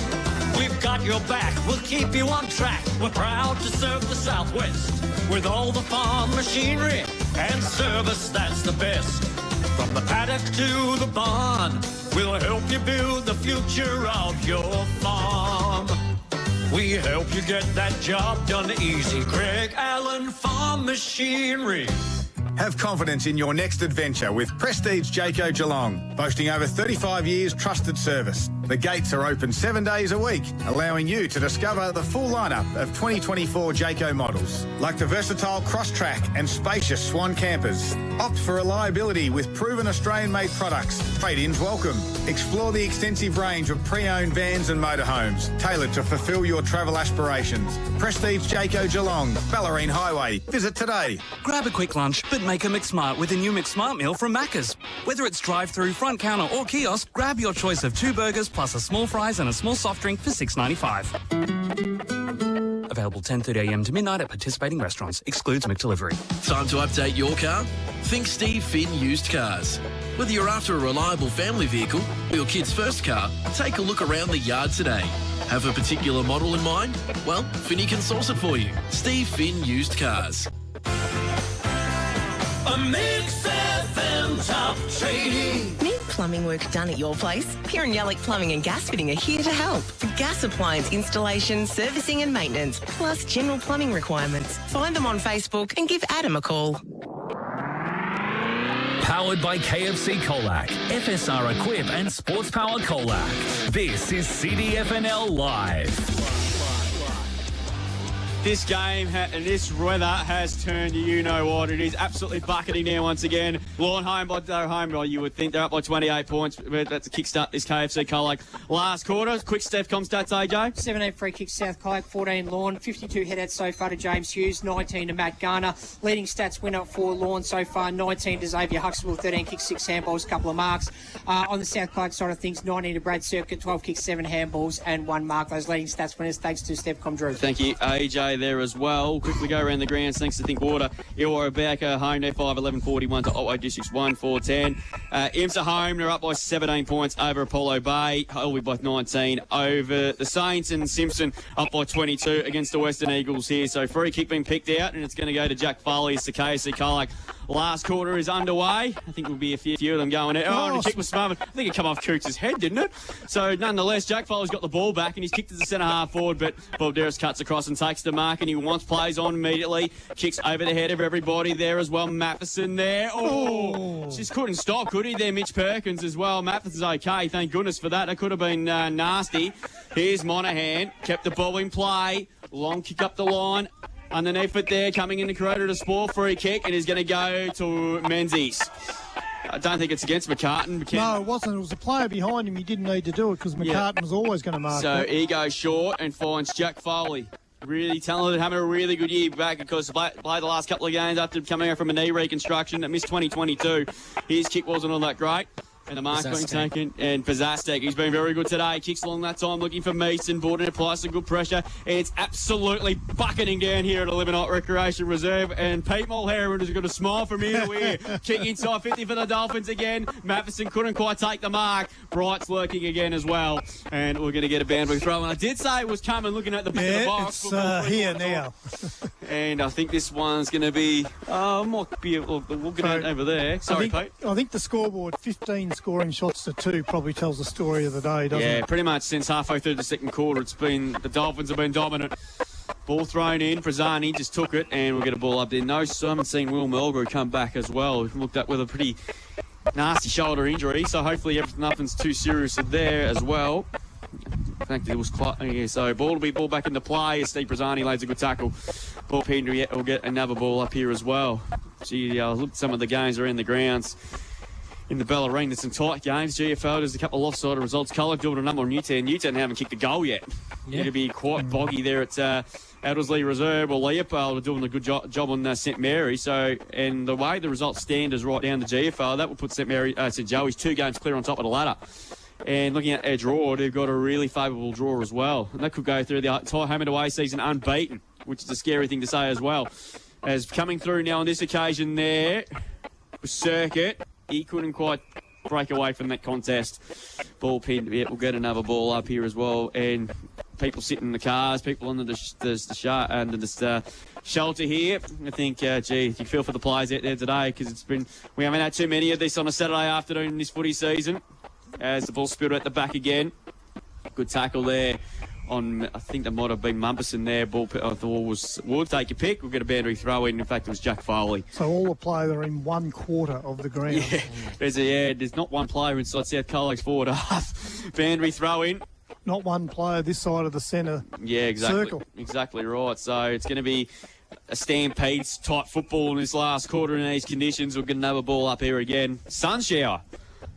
We've got your back. We'll keep you on track. We're proud to serve the Southwest with all the farm machinery and service that's the best. From the paddock to the barn, we'll help you build the future of your farm. We help you get that job done easy. Greg Allen Farm Machinery. Have confidence in your next adventure with Prestige Jayco Geelong, boasting over 35 years trusted service. The gates are open 7 days a week, allowing you to discover the full lineup of 2024 Jayco models, like the versatile Crosstrack and spacious Swan campers. Opt for reliability with proven Australian-made products. Trade-ins welcome. Explore the extensive range of pre-owned vans and motorhomes, tailored to fulfil your travel aspirations. Prestige Jayco Geelong, Ballerine Highway. Visit today. Grab a quick lunch, but make a McSmart with a new McSmart meal from Macca's. Whether it's drive-through, front counter or kiosk, grab your choice of 2 burgers plus a small fries and a small soft drink for $6.95. Available 10:30 a.m. to midnight at participating restaurants. Excludes McDelivery. Time to update your car? Think Steve Finn Used Cars. Whether you're after a reliable family vehicle or your kid's first car, take a look around the yard today. Have a particular model in mind? Well, Finny can source it for you. Steve Finn Used Cars. A Mix FM top trading. Need plumbing work done at your place? Pierre & Yallick Plumbing and Gas Fitting are here to help. For gas appliance installation, servicing and maintenance, plus general plumbing requirements. Find them on Facebook and give Adam a call. Powered by KFC Colac, FSR Equip and Sports Power Colac. This is CDFNL Live. This game and this weather has turned you know what. It is absolutely bucketing now once again. Lorne home by you would think they're up by 28 points. That's a kickstart this KFC Colac last quarter. Quick Stepcom stats, AJ. 17 free kicks South Colac, 14 Lorne, 52 headouts so far to James Hughes, 19 to Matt Garner. Leading stats winner for Lorne so far, 19 to Xavier Huxtable, 13 kicks, 6 handballs, a couple of marks. On the South Colac side of things, 19 to Brad Circuit, 12 kicks, 7 handballs and 1 mark. Those leading stats winners, thanks to Stepcom Drew. Thank you, AJ. play there as well. Quickly go around the grounds thanks to Thinkwater. Illawarra back home there, 5-11-41 to Otway Districts 1-4-10. Imps are home. They're up by 17 points over Apollo Bay. Holby by 19 over the Saints. And Simpson up by 22 against the Western Eagles here. So free kick being picked out, and it's going to go to Jack Foley. It's the KFC Colac. Last quarter is underway. I think there'll be a few of them going out. Oh, and the kick was smothered. I think it came off Coots' head, didn't it? So, nonetheless, Jack Foley's got the ball back, and he's kicked to the centre-half forward, but Bob Derris cuts across and takes the mark, and he wants plays on immediately. Kicks over the head of everybody there as well. Matheson there. Oh! Just couldn't stop, could he? There, Mitch Perkins as well. Matheson's okay. Thank goodness for that. That could have been nasty. Here's Monaghan. Kept the ball in play. Long kick up the line. Underneath it there, coming in the corridor to Spore, free kick, and he's going to go to Menzies. I don't think it's against McCartan. No, it wasn't. It was a player behind him. He didn't need to do it because McCartan was always going to mark So it. he goes short and finds Jack Foley. Really talented, having a really good year back because played the last couple of games after coming out from a knee reconstruction that missed 2022. His kick wasn't all that great. And the mark's being taken. And Pazastek, he's been very good today. Kicks along that time, looking for Meeson. Borden applies some good pressure. It's absolutely bucketing down here at 11 Recreation Reserve. And Pete Mulherron has got a smile from ear to ear. Kick inside 50 for the Dolphins again. Matheson couldn't quite take the mark. Bright's lurking again as well. And we're going to get a boundary throw. And I did say it was coming, looking at the back of the box. It's here now. And I think this one's going to be... we'll get it over there. Sorry, Pete. I think the scoreboard, 15 scoring shots to 2, probably tells the story of the day, doesn't it? Yeah, pretty much since halfway through the second quarter, it's been the Dolphins have been dominant. Ball thrown in, Prazzani just took it, and we'll get a ball up there. No, I haven't seen Will Melbury come back as well. We've looked at with a pretty nasty shoulder injury, so hopefully nothing's too serious there as well. In fact, it was quite... Yeah, so ball back into play as Steve Prazzani lays a good tackle. Paul Pendry will get another ball up here as well. Gee, I looked at some of the games around the grounds. In the Bellarine, there's some tight games. GFL, there's a couple of lopsided results. Colac doing a number on Newtown. Newtown haven't kicked a goal yet. Yeah. It'll be quite boggy there at Elderslie Reserve. Or Leopold are doing a good job on St Mary. So, and the way the results stand is right down the GFL. That will put St Joey's 2 games clear on top of the ladder. And looking at their draw, they've got a really favourable draw as well. And that could go through the entire home and away season unbeaten, which is a scary thing to say as well. As coming through now on this occasion there, Circuit. He couldn't quite break away from that contest. Ball pinned. Yeah, we'll get another ball up here as well. And people sitting in the cars, people under the shelter here. I think, you feel for the players out there today because we haven't had too many of this on a Saturday afternoon in this footy season. As the ball spilled at the back again. Good tackle there. I think there might have been Mumperson there. Ball, I thought was Wood. Take your pick. We'll get a boundary throw in. In fact, it was Jack Foley. So all the players are in 1/4 of the ground. Yeah, there's not one player inside South Colac's forward half. Boundary throw in. Not one player this side of the centre. Yeah, exactly. Circle. Exactly right. So it's going to be a stampede type football in this last quarter in these conditions. We'll get another ball up here again. Sun shower.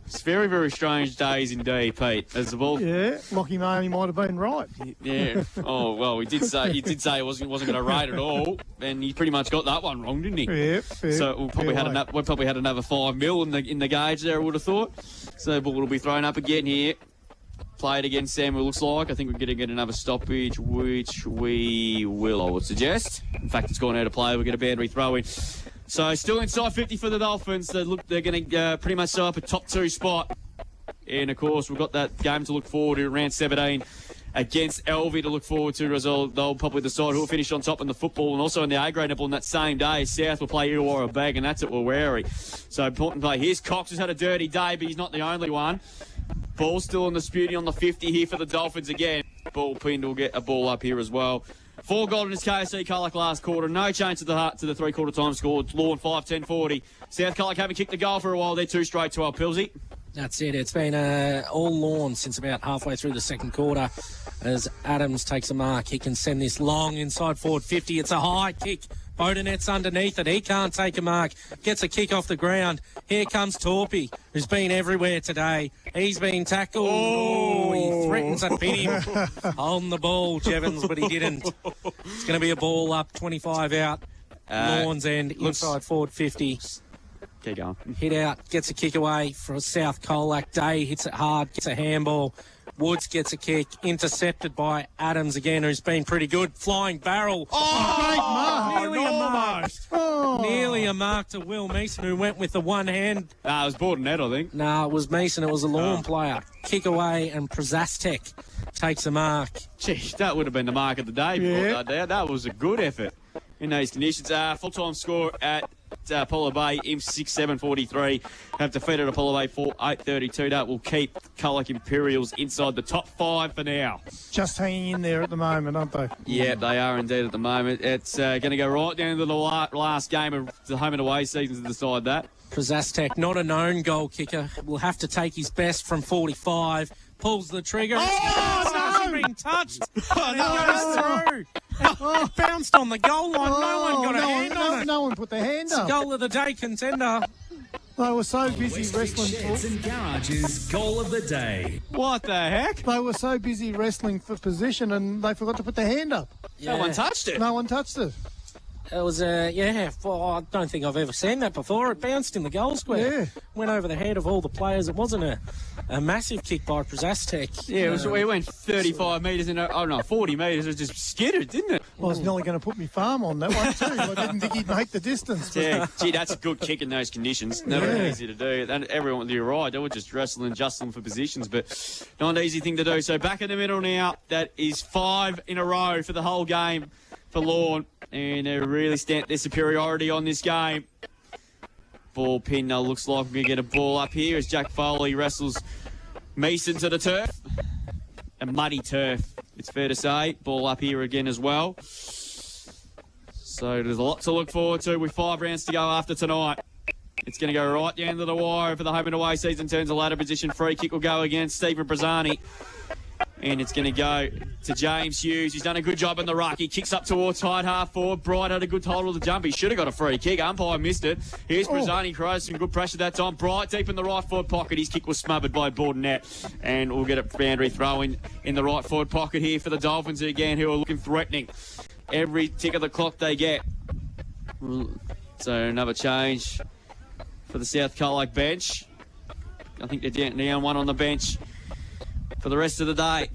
It's very, very strange days indeed, Pete. As the ball, yeah, Lockie Marnie might have been right. Yeah. Oh well, he did say it wasn't going to rate at all, and he pretty much got that one wrong, didn't he? Yeah. So we'll probably had another 5 mil in the gauge there. I would have thought. So the ball will be thrown up again here. Played against Sam. It looks like. I think we're going to get another stoppage, which we will. I would suggest. In fact, it's gone out of play. We'll get a boundary throw in. So still inside 50 for the Dolphins. They're going to pretty much set up a top 2 spot. And, of course, we've got that game to look forward to, round 17 against Elvie to look forward to. As they'll probably decide who will finish on top in the football. And also in the A-grade on that same day, South will play Illawarra Bag, and that's at Warrari. So important play. Here's Cox, who's had a dirty day, but he's not the only one. Ball still in disputing on the 50 here for the Dolphins again. Ball pinned will get a ball up here as well. 4 goal in his KFC Colac last quarter. No change to the 3-quarter time score. It's Lorne 5-10-40. South Colac haven't kicked the goal for a while. They're 2 straight 12. Pilsy. That's it. It's been all Lorne since about halfway through the second quarter. As Adams takes a mark, he can send this long inside forward 50. It's a high kick. Bodenet's underneath it. He can't take a mark. Gets a kick off the ground. Here comes Torpy, who's been everywhere today. He's been tackled. Oh, he threatens to pin him. Holding the ball, Jevons, but he didn't. It's going to be a ball up, 25 out. Lorne's end, inside forward 50. Keep going. Hit out, gets a kick away for South Colac. Day hits it hard, gets a handball. Woods gets a kick, intercepted by Adams again, who's been pretty good. Flying barrel. Great mark. Nearly a mark. Oh. Nearly a mark to Will Mason, who went with the one hand. It was Bordenette, I think. No, it was Mason. It was a Lorne player. Kick away, and Prozastek takes a mark. Gee, that would have been the mark of the day. Yeah. That was a good effort in those conditions. Full-time score at Apollo Bay, in 6-7-43. Have defeated Apollo Bay 4-8-32. That will keep Colac Imperials inside the top 5 for now. Just hanging in there at the moment, aren't they? Yeah, they are indeed at the moment. It's going to go right down to the last game of the home and away season to decide that. Prozastek, not a known goal kicker, will have to take his best from 45. Pulls the trigger. Oh, no! Being touched. And it goes through. It bounced on the goal line. No one got a hand on it. No one put their hand up. Goal of the day contender. They were so busy wrestling. Sheds and Garage's goal of the day. What the heck? They were so busy wrestling for position and they forgot to put their hand up. Yeah. No one touched it. No one touched it. It was, I don't think I've ever seen that before. It bounced in the goal square. Yeah. Went over the head of all the players. It wasn't a massive kick by Prozastek. Yeah, it went 35 metres and 40 metres. It just skittered, didn't it? I was nearly going to put my farm on that one too. I didn't think he'd make the distance. Yeah, gee, that's a good kick in those conditions. Never easy to do. And everyone, you're right, they were just wrestling, jostling for positions, but not an easy thing to do. So back in the middle now, that is 5 in a row for the whole game for Lorne, and they really stamp their superiority on this game. Ball pin now looks like we're going to get a ball up here as Jack Foley wrestles Mason to the turf. A muddy turf, it's fair to say. Ball up here again as well. So there's a lot to look forward to with 5 rounds to go after tonight. It's going to go right down to the wire for the home and away season. Turns a ladder position. Free kick will go against Stephen Brazzani. And it's going to go to James Hughes. He's done a good job in the ruck. He kicks up towards tight half forward. Bright had a good hold of the jump. He should have got a free kick. Umpire missed it. Here's Brazzani. Crows some good pressure that time. Bright deep in the right forward pocket. His kick was smothered by Bordenette. And we'll get a boundary throw in the right forward pocket here for the Dolphins again, who are looking threatening. Every tick of the clock they get. So another change for the South Colac bench. I think they're down one on the bench for the rest of the day.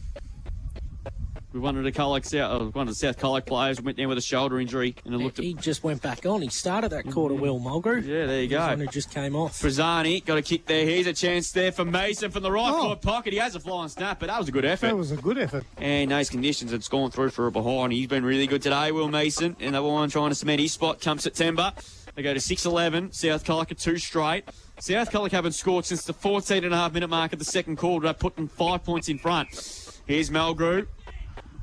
We one of the South Colac players went down with a shoulder injury, and he just went back on. He started that quarter, Will Mulgrew. Yeah, there you go. Who just came off. Brazzani got a kick there. Here's a chance there for Mason from the right forward pocket. He has a flying snap, but that was a good effort. That was a good effort. And those conditions, it's gone through for a behind. He's been really good today, Will Mason, and the one trying to cement his spot come September. They go to 6-11. South Colac are 2 straight. South Colac haven't scored since the 14.5-minute mark of the second quarter. They put them 5 points in front. Here's Mulgrew.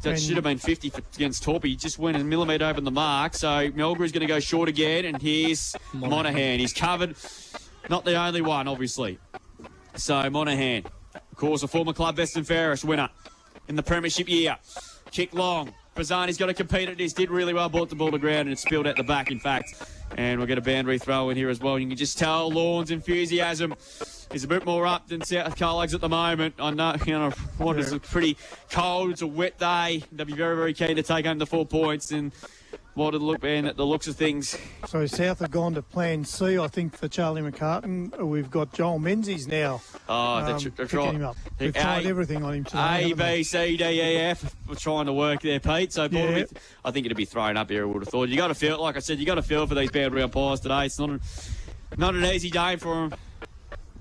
That should have been 50 against Torpy. He just went a millimetre over the mark. So Mulgrew's going to go short again. And here's Monaghan. He's covered. Not the only one, obviously. So Monaghan, of course, a former club best and fairest winner in the premiership year. Kick long. Brazzani's got to compete at this. Did really well. Brought the ball to ground and it spilled out the back, in fact. And we'll get a boundary throw in here as well. You can just tell Lorne's enthusiasm is a bit more up than South Colac's at the moment. I know, it's pretty cold. It's a wet day. They'll be very, very keen to take home the 4 points. And what it look, man, at the looks of things. So South have gone to Plan C, I think, for Charlie McCartan. We've got Joel Menzies now. That's right. Him up. We've tried everything on him today. A, B, C, D, E, F. We're trying to work there, Pete. So I think it'd be thrown up here, I would have thought. You got to feel, like I said, you got to feel for these boundary umpires today. It's not an easy day for them.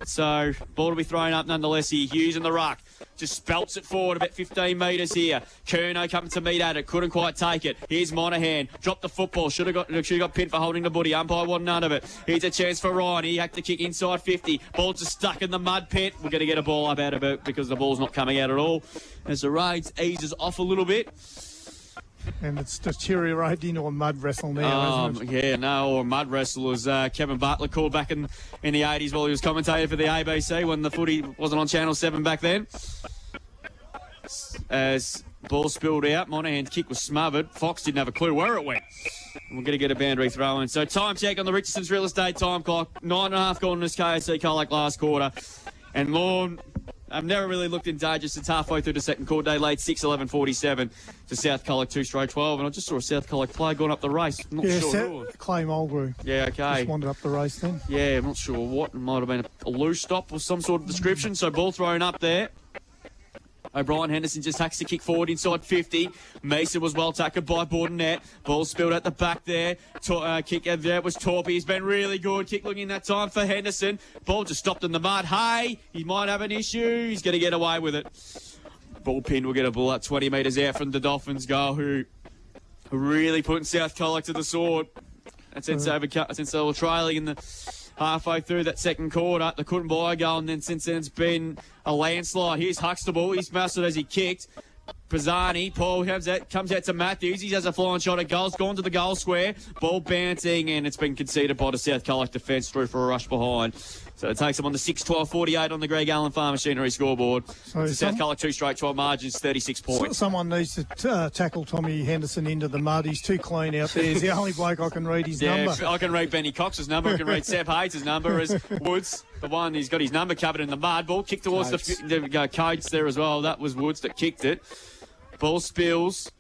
So, ball to be thrown up nonetheless here. Hughes in the ruck. Just spelts it forward about 15 metres here. Curnow coming to meet at it. Couldn't quite take it. Here's Monaghan. Dropped the football. Should have got pinned for holding the booty. Umpire wanted none of it. Here's a chance for Ryan. He had to kick inside 50. Ball just stuck in the mud pit. We're going to get a ball up out of it because the ball's not coming out at all. As the rain eases off a little bit. And it's deteriorated into a mud wrestle now, isn't it? Yeah, no, or mud wrestle, as Kevin Butler called back in the 80s while he was commentating for the ABC when the footy wasn't on Channel 7 back then. As ball spilled out, Monaghan's kick was smothered. Fox didn't have a clue where it went. We're going to get a boundary throw in. So time check on the Richardson's Real Estate time clock. 9.5 gone in this KFC Colac last quarter. And Lorne, I've never really looked in danger since halfway through the second quarter. They laid 6-11-47 to South Colac 2-12. And I just saw a South Colac player going up the race. I'm not sure. Clay Mulgrew. Yeah, okay. Just wandered up the race then. Yeah, I'm not sure what. It might have been a loose stop of some sort of description. So ball thrown up there. O'Brien Henderson just hacks the kick forward inside 50. Mason was well tackled by Bordenette. Ball spilled at the back there. Kick there was Torpy. He's been really good. Kick looking that time for Henderson. Ball just stopped in the mud. Hey, he might have an issue. He's going to get away with it. Ball pin will get a ball up 20 metres out from the Dolphins goal, who are really putting South Colac to the sword. And since they were trailing in the halfway through that second quarter, they couldn't buy a goal, and then since then it's been a landslide. Here's Huxtable. He's mastered as he kicked. Pisani, Paul comes out to Matthews. He has a flying shot at goal. It's gone to the goal square. Ball bouncing, and it's been conceded by the South Colac defence through for a rush behind. So it takes them on the 6-12-48 on the Greg Allen Farm Machinery scoreboard. So South Colac 2 straight 12 margins, 36 points. Someone needs to tackle Tommy Henderson into the mud. He's too clean out there. He's the only bloke I can read his number. I can read Benny Cox's number. I can read Seb Hayes' number as Woods. The one, he's got his number covered in the mud. Ball kicked towards the Coates there as well. That was Woods that kicked it. Ball spills.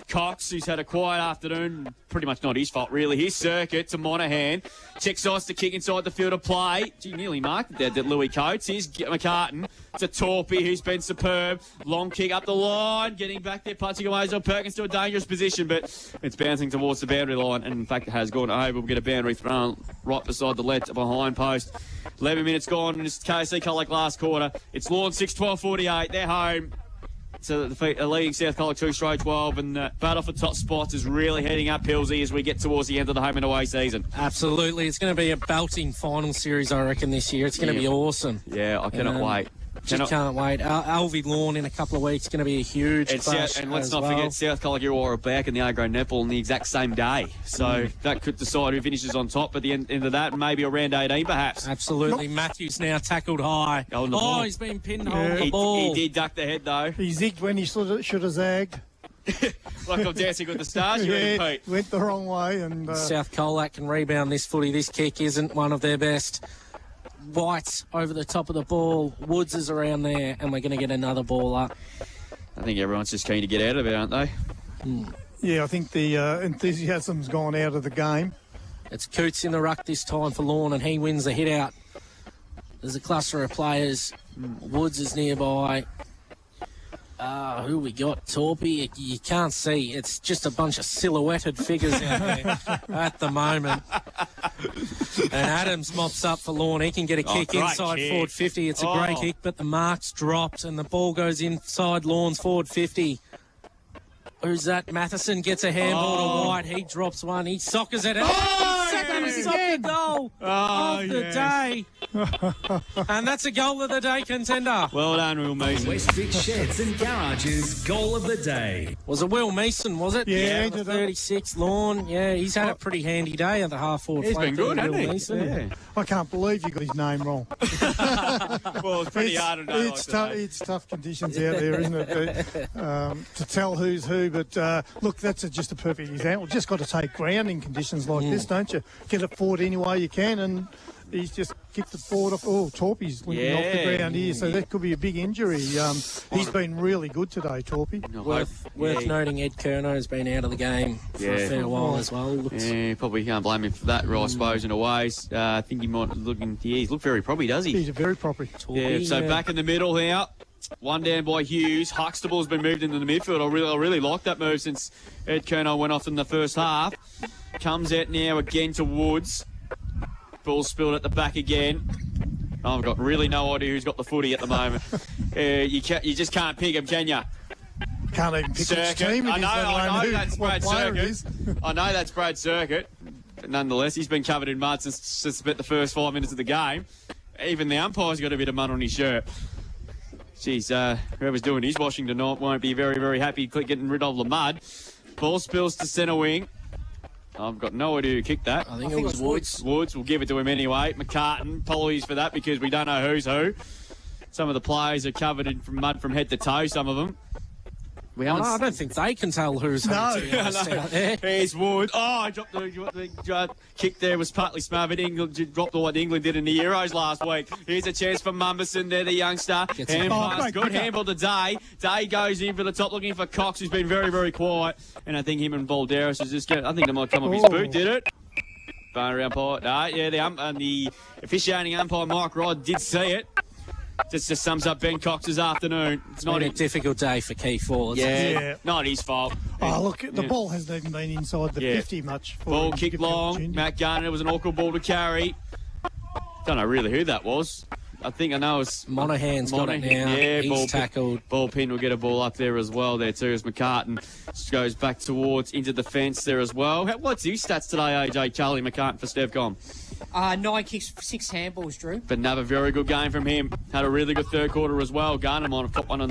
Cox, who's had a quiet afternoon, pretty much not his fault, really. His circuit to Monaghan. Checks ice to kick inside the field of play. Gee, nearly marked it there, that Louis Coates. Here's McCartan to Torpy, who's been superb. Long kick up the line, getting back there, punching away as well. Perkins to a dangerous position, but it's bouncing towards the boundary line, and in fact it has gone over. We'll get a boundary thrown right beside the left behind post. 11 minutes gone, and it's KC Colac last quarter. It's Lorne 6-12-48. They're home. So the leading South Colac 2 straight 12, and battle for top spots is really heading up Pilsy as we get towards the end of the home and away season. Absolutely. It's going to be a belting final series, I reckon, this year. It's going to be awesome. Yeah, I cannot wait. Can't wait. Alvey Lorne in a couple of weeks is going to be a huge clash. And let's not forget, South Colac are back in the Agro netball on the exact same day. So that could decide who finishes on top at the end of that, maybe around 18 perhaps. Absolutely. Matthews now tackled high. He's been pinned on the ball. He did duck the head though. He zigged when he should have zagged. Like I'm Dancing with the Stars, Pete. Went the wrong way. And South Colac can rebound this footy. This kick isn't one of their best. White over the top of the ball. Woods is around there, and we're going to get another ball up. I think everyone's just keen to get out of it, aren't they? Yeah, I think the enthusiasm's gone out of the game. It's Coots in the ruck this time for Lorne, and he wins the hit out. There's a cluster of players. Woods is nearby. Who we got? Torpy. You can't see. It's just a bunch of silhouetted figures out there at the moment. And Adams mops up for Lorne. He can get a kick inside forward 50. It's a great kick, but the mark's dropped and the ball goes inside Lorne's forward 50. Who's that? Matheson gets a handball to White. He drops one. He soccers it. Second soccer goal of the day. And that's a goal of the day contender. Well done, Will Mason. Westvic Sheds and Garages goal of the day. Was it Will Mason, was it? Yeah, 36, Lorne. Yeah, he's had a pretty handy day at the half-forward. He's been good, hasn't he? Mason. Yeah. I can't believe you got his name wrong. Well, it's pretty hard to know. It's tough conditions out there, isn't it? To tell who's who. But look, that's just a perfect example. Just got to take grounding conditions like this, don't you? Get it forward any way you can, and he's just kicked it forward off. Torpy's limping off the ground here, so that could be a big injury. He's been really good today, Torpy. Worth noting, Ed Curnow has been out of the game for a fair while as well. Probably can't blame him for that, I suppose, in a way. I think he might he's looked very proper, does he? He's a very proper. Back in the middle now. One down by Hughes. Huxtable's been moved into the midfield. I really like that move since Ed Curnow went off in the first half. Comes out now again to Woods. Ball spilled at the back again. I've got really no idea who's got the footy at the moment. You just can't pick him, can you? Can't even pick which team it is. I know that's Brad Circuit. I know that's Brad Circuit. But nonetheless, he's been covered in mud since about the first 5 minutes of the game. Even the umpire's got a bit of mud on his shirt. Jeez, whoever's doing his washing tonight won't be very, very happy getting rid of the mud. Ball spills to centre wing. I've got no idea who kicked that. I think it was Woods. Woods, we'll give it to him anyway. McCartan, apologies for that because we don't know who's who. Some of the players are covered in mud from head to toe, some of them. I don't think they can tell who's who. No. Here's Wood. I dropped the kick there, was partly smothered. England dropped what England did in the Euros last week. Here's a chance for Mumberson there, the youngster. Good handball to Day. Day goes in for the top, looking for Cox, who's been very, very quiet. And I think him and Balderas is just I think they might come off his boot, did it? Phone around umpire. The officiating umpire, Mike Rod, did see it. This just sums up Ben Cox's afternoon. It's not a difficult day for Keith Ford. Yeah. Not his fault. Oh, look, the ball hasn't even been inside the 50 much. Ball kicked long. Matt Garner, it was an awkward ball to carry. Don't know really who that was. I know it's Monahan's got it now. Yeah, he's tackled. Ball pin will get a ball up there as well there too as McCartan just goes back towards into the fence there as well. What's his stats today, AJ? Charlie McCartan for Stevcom. 9 kicks, 6 handballs, Drew. But another very good game from him. Had a really good third quarter as well. Garner might have put one in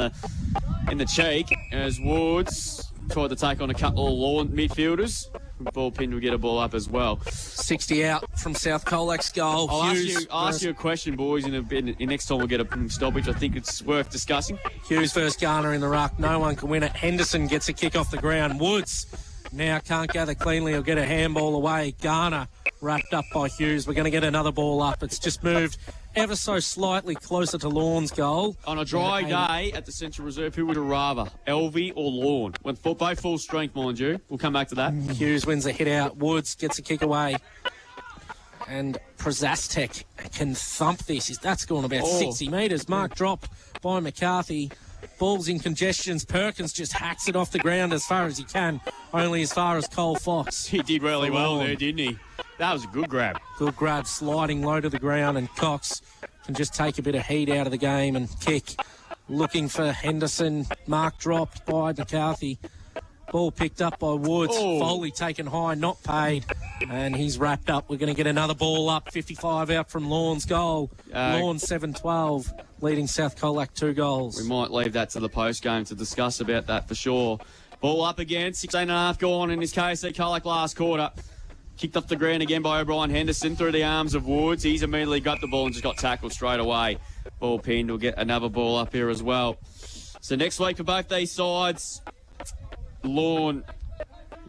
the cheek as Woods tried to take on a couple of Lorne midfielders. Ball pin will get a ball up as well. 60 out from South Colac's goal. I'll ask you a question, boys, and next time we'll get a stoppage. I think it's worth discussing. Hughes first Garner in the ruck. No one can win it. Henderson gets a kick off the ground. Woods now can't gather cleanly. He'll get a handball away. Garner wrapped up by Hughes. We're going to get another ball up. It's just moved ever so slightly closer to Lorne's goal. On a dry day at the Central Reserve, who would have rather, Elvie or Lorne? Both full strength, mind you. We'll come back to that. Hughes wins a hit out. Woods gets a kick away. And Prozastek can thump this. That's gone about 60 metres. Mark drop by McCarthy. Ball's in congestions. Perkins just hacks it off the ground as far as he can. Only as far as Cole Fox. He did really well there, didn't he? That was a good grab. Good grab, sliding low to the ground, and Cox can just take a bit of heat out of the game and kick. Looking for Henderson. Mark dropped by McCarthy. Ball picked up by Woods. Foley taken high, not paid. And he's wrapped up. We're going to get another ball up. 55 out from Lorne's goal. Lorne 7-12, leading South Colac 2 goals. We might leave that to the post game to discuss about that for sure. Ball up again. 16.5 gone in this KC Colac last quarter. Kicked off the ground again by O'Brien Henderson through the arms of Woods. He's immediately got the ball and just got tackled straight away. Ball pinned. We'll get another ball up here as well. So next week for both these sides, Lorne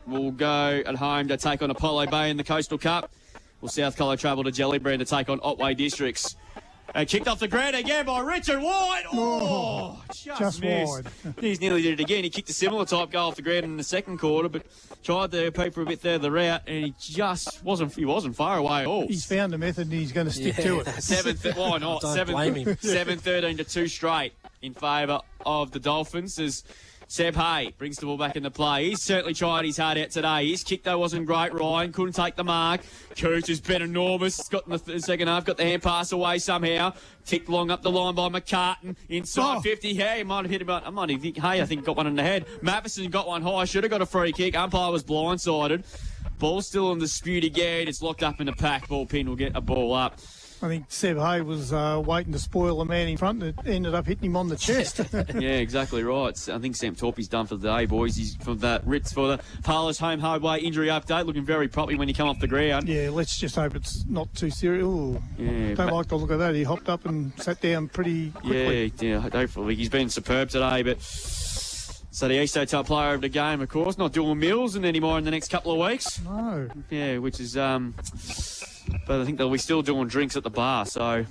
will go at home to take on Apollo Bay in the Coastal Cup. Will South Colac travel to Jellybrand to take on Otway Districts. And kicked off the ground again by Richard White. Just missed. wide. He's nearly did it again. He kicked a similar type goal off the ground in the second quarter, but tried to peep for a bit further out, and he just wasn't far away at all. He's found a method and he's going to stick to it. Why not? Don't blame him. 7-13 to 2 straight in favour of the Dolphins as Seb Hay brings the ball back into play. He's certainly tried his heart out today. His kick, though, wasn't great. Ryan couldn't take the mark. Coots has been enormous. He's got in the second half, got the hand pass away somehow. Ticked long up the line by McCartan. Inside 50. Hey, he might have hit about. I think got one in the head. Matheson got one high. Should have got a free kick. Umpire was blindsided. Ball still in dispute again. It's locked up in the pack. Ball pin will get a ball up. I think Seb Hay was waiting to spoil the man in front and it ended up hitting him on the chest. Yeah, exactly right. I think Sam Torpy's done for the day, boys. He's from that Ritz for the Parlors Home Hardway injury update. Looking very properly when he come off the ground. Yeah, let's just hope it's not too serious. Yeah, don't like the look of that. He hopped up and sat down pretty quickly. Yeah, hopefully. He's been superb today, but... So the East Hotel player of the game, of course, not doing meals anymore in the next couple of weeks. No. Yeah, which is... But I think they'll be still doing drinks at the bar, so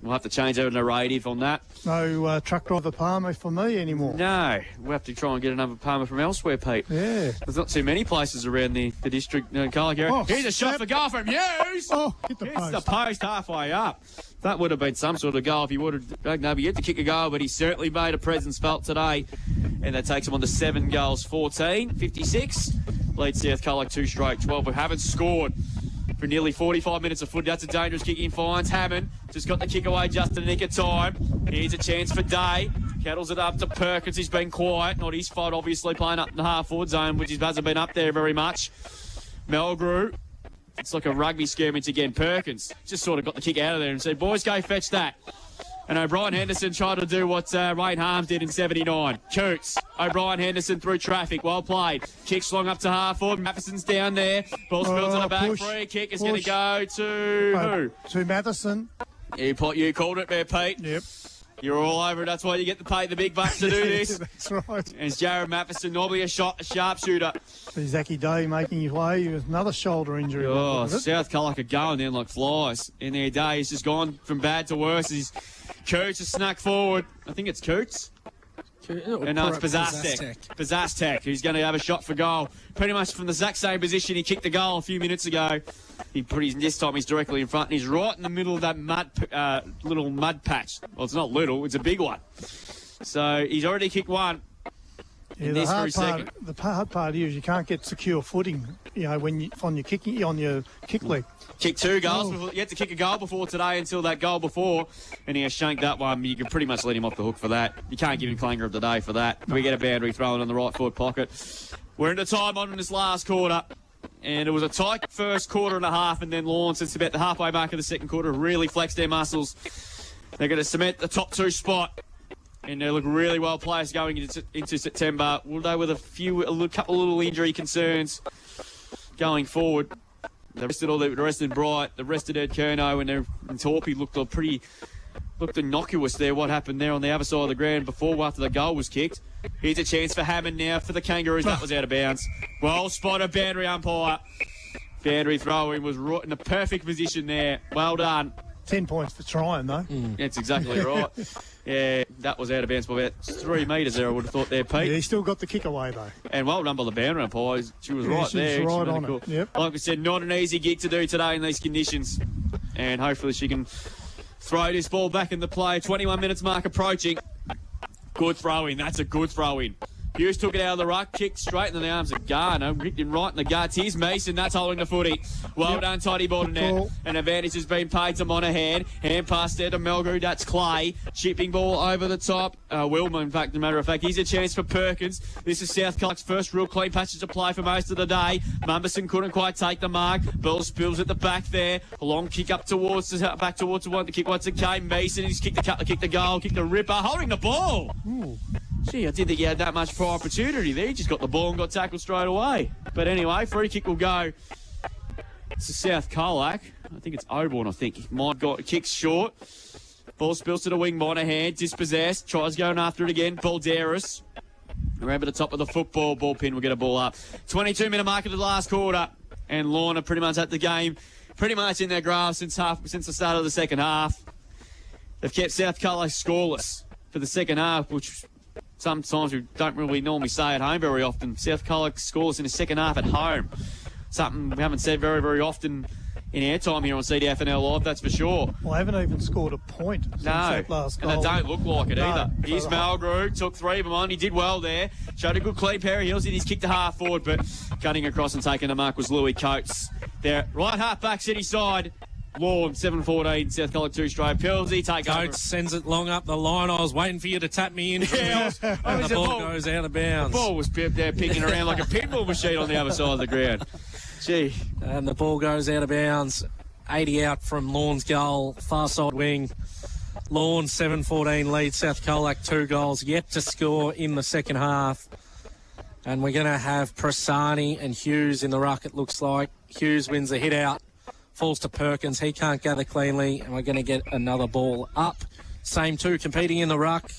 we'll have to change our narrative on that. No truck driver Palmer for me anymore. No, we'll have to try and get another Palmer from elsewhere, Pete. Yeah. There's not too many places around the district, Colac area. Here's a shot for goal from Hughes. Hit the post. Hits the post halfway up. That would have been some sort of goal if he would have maybe yet to kick a goal, but he certainly made a presence felt today. And that takes him on to 7 goals, 14, 56. Lead South Colac 2 straight, 12. We haven't scored for nearly 45 minutes of footy. That's a dangerous kick in finds. Hammond just got the kick away just in the nick of time. Here's a chance for Day. Kettles it up to Perkins. He's been quiet. Not his fault, obviously, playing up in the half-forward zone, which hasn't been up there very much. Melgrew. It's like a rugby skirmish again. Perkins just sort of got the kick out of there and said, boys, go fetch that. And O'Brien Henderson tried to do what Wayne Harms did in 79. Coots. O'Brien Henderson through traffic. Well played. Kicks long up to half forward. Matheson's down there. Ball spills on the back. Push. Free kick is going to go to who? To Matheson. You called it there, Pete. Yep. You're all over it. That's why you get to pay the big bucks to do this. That's right. And it's Jared Matheson, normally a sharpshooter. Zachy Day making his way with another shoulder injury. Oh, South Colac are going down like flies in their day. He's just gone from bad to worse. Coots has snuck forward. I think it's Coots. And no, it's Bazastek, who's going to have a shot for goal. Pretty much from the exact same position he kicked the goal a few minutes ago. This time he's directly in front, and he's right in the middle of that little mud patch. Well, it's not little, it's a big one. So he's already kicked one. Yeah, the hard part here is you can't get secure footing, when you on your kick leg. Kick 2 goals. You had to kick a goal before today until that goal before, and he has shanked that one. You can pretty much let him off the hook for that. You can't give him clanger of the day for that. We get a boundary thrown on the right forward pocket. We're into time on in this last quarter, and it was a tight first quarter and a half, and then Lorne, since about the halfway mark of the second quarter, really flexed their muscles. They're going to cement the top 2 spot. And they look really well placed going into September. Although with a couple of little injury concerns going forward. They rested Bright, they rested Ed Kerno, and Torpy looked innocuous there. What happened there on the other side of the ground after the goal was kicked. Here's a chance for Hammond now for the Kangaroos. That was out of bounds. Well spotted, boundary umpire. Boundary throwing was right in the perfect position there. Well done. 10 points for trying, though. That's exactly right. Yeah, that was out of bounds by about 3 metres there, I would have thought there, Pete. Yeah, he still got the kick away, though. And well done by the boundary umpire. She was right there. She was right on it. Yep. Like we said, not an easy gig to do today in these conditions. And hopefully she can throw this ball back in the play. 21 minutes mark approaching. Good throw-in. That's a good throw-in. Hughes took it out of the ruck, kicked straight into the arms of Garner, ripped him right in the guts. Here's Mason, that's holding the footy. Well done, tidy ball to net. An advantage has been paid to Monaghan. Hand pass there to Melgrew, that's Clay. Chipping ball over the top. Wilma, in fact, as a matter of fact. Here's a chance for Perkins. This is South Colac's first real clean passage to play for most of the day. Mumberson couldn't quite take the mark. Bell spills at the back there. A long kick up back towards the one to kick once again. Mason, he's kicked the cut, kicked the goal, kicked the ripper, holding the ball. Ooh. Gee, I didn't think he had that much prior opportunity there. He just got the ball and got tackled straight away. But anyway, free kick will go to South Colac. I think it's Oborn, kicks short. Ball spills to the wing, Monaghan, dispossessed, tries going after it again. Balderas around at the top of the football. Ball pin will get a ball up. 22-minute mark of the last quarter. And Lorne are pretty much at the game, pretty much in their grasp since the start of the second half. They've kept South Colac scoreless for the second half, which sometimes we don't really normally say at home very often. South Colac scoreless in the second half at home. Something we haven't said very, very often in our time here on CDFNL Live, that's for sure. Well, I haven't even scored a point since that last goal. And they don't look like it either. Here's Malgrew, took 3 of them on. He did well there. Showed a good clean pair of heels in his kick to half forward, but cutting across and taking the mark was Louis Coates. There, right half back, city side. Lorne, 7-14, South Colac 2 straight. Pilsy, take over. Coates sends it long up the line. I was waiting for you to tap me in. Yeah, and the ball goes out of bounds. The ball was there picking around like a pinball machine on the other side of the ground. Gee. And the ball goes out of bounds. 80 out from Lorne's goal, far side wing. Lorne, 7-14 lead. South Colac 2 goals yet to score in the second half. And we're going to have Prassani and Hughes in the ruck, it looks like. Hughes wins the hit out. Falls to Perkins. He can't gather cleanly, and we're going to get another ball up. Same 2 competing in the ruck.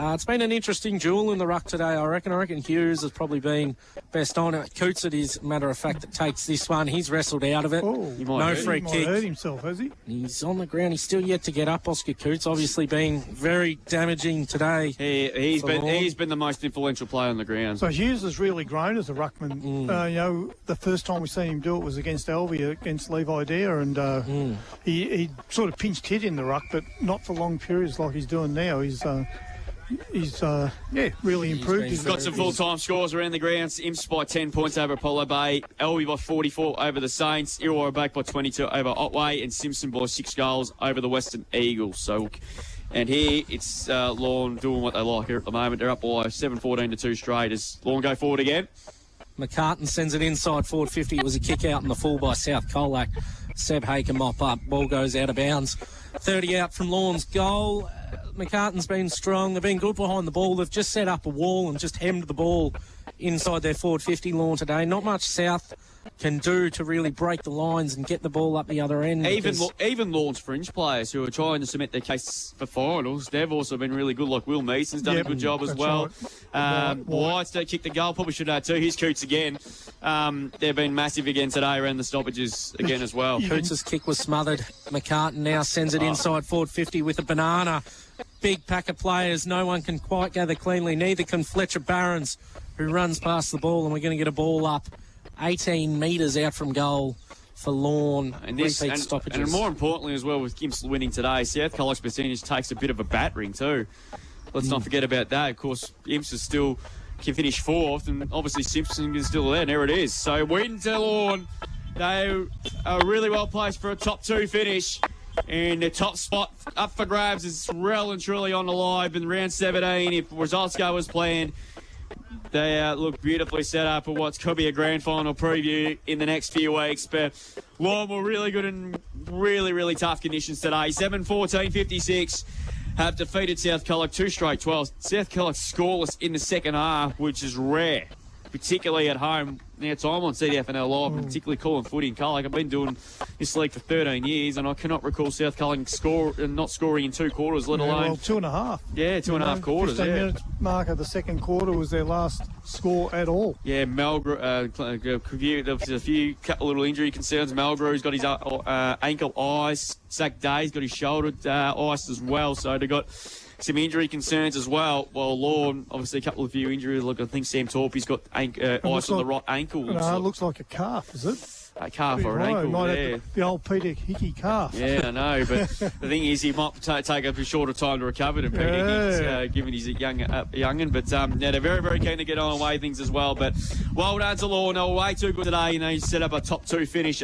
It's been an interesting duel in the ruck today, I reckon. I reckon Hughes has probably been best on it. Coots, it is matter of fact, that takes this one. He's wrestled out of it. No free kick. He might hurt himself, has he? He's on the ground. He's still yet to get up, Oscar Coots. Obviously being very damaging today. He's been the most influential player on the ground. So Hughes has really grown as a ruckman. The first time we seen him do it was against Alvey, against Levi Dare, and he sort of pinched hit in the ruck, but not for long periods like he's doing now. He's really improved. He's got some full-time scores around the ground. Imps by 10 points over Apollo Bay. Elby by 44 over the Saints. Illawarra back by 22 over Otway. And Simpson by 6 goals over the Western Eagles. And here it's Lorne doing what they like here at the moment. They're up by 7-14 to 2 straight as Lorne go forward again. McCartan sends it inside forward 50. It was a kick out in the full by South Colac. Seb Hay can mop up. Ball goes out of bounds. 30 out from Lorne's goal. McCartan's been strong. They've been good behind the ball. They've just set up a wall and just hemmed the ball inside their forward 50, Lorne, today. Not much South can do to really break the lines and get the ball up the other end. Even Lorne's fringe players who are trying to cement their case for finals, they've also been really good. Like Will Mason's done a good job as well. Right. White's kicked the goal. Probably should have too. Here's Coots again. They've been massive again today around the stoppages again as well. Coots' kick was smothered. McCartan now sends it inside forward 50 with a banana. big pack of players. No one can quite gather cleanly. Neither can Fletcher Barons, who runs past the ball, and we're going to get a ball up 18 metres out from goal for Lorne. And stoppages. And more importantly as well, with Gimp's winning today, South Colac's percentage takes a bit of a battering too. Let's not forget about that. Of course, Gimp's is still can finish 4th, and obviously Simpson is still there. And there it is. So win to Lorne. They are really well placed for a top 2 finish. And the top spot up for grabs is well and truly on the line in round 17. If results go as planned, they look beautifully set up for what could be a grand final preview in the next few weeks. But Lorne were really good in really, really tough conditions today. 7-14-56 have defeated South Colac 2 straight 12. South Colac scoreless in the second half, which is rare, particularly at home. Now, time on CDFNL Live, particularly calling footy in Colac. I've been doing this league for 13 years, and I cannot recall South Colac not scoring in 2 quarters, let alone... Well, 2.5. Yeah, 2.5 quarters, 15 minutes mark of the second quarter was their last score at all. Yeah, there's a couple little injury concerns. Malgrew's got his ankle ice. Zach Day's got his shoulder ice as well, so they've got some injury concerns as well. Well, Lorne, obviously a few injuries. Look, I think Sam Torpey's got ice on the right ankle. No, it looks like a calf, is it? A calf or an ankle, the old Peter Hickey calf. Yeah, I know, but the thing is, he might take a shorter time to recover than Peter Hickey's, given he's a young'un. But they're very, very keen to get on away things as well. But well done to Lorne. They were way too good today. They set up a top 2 finish,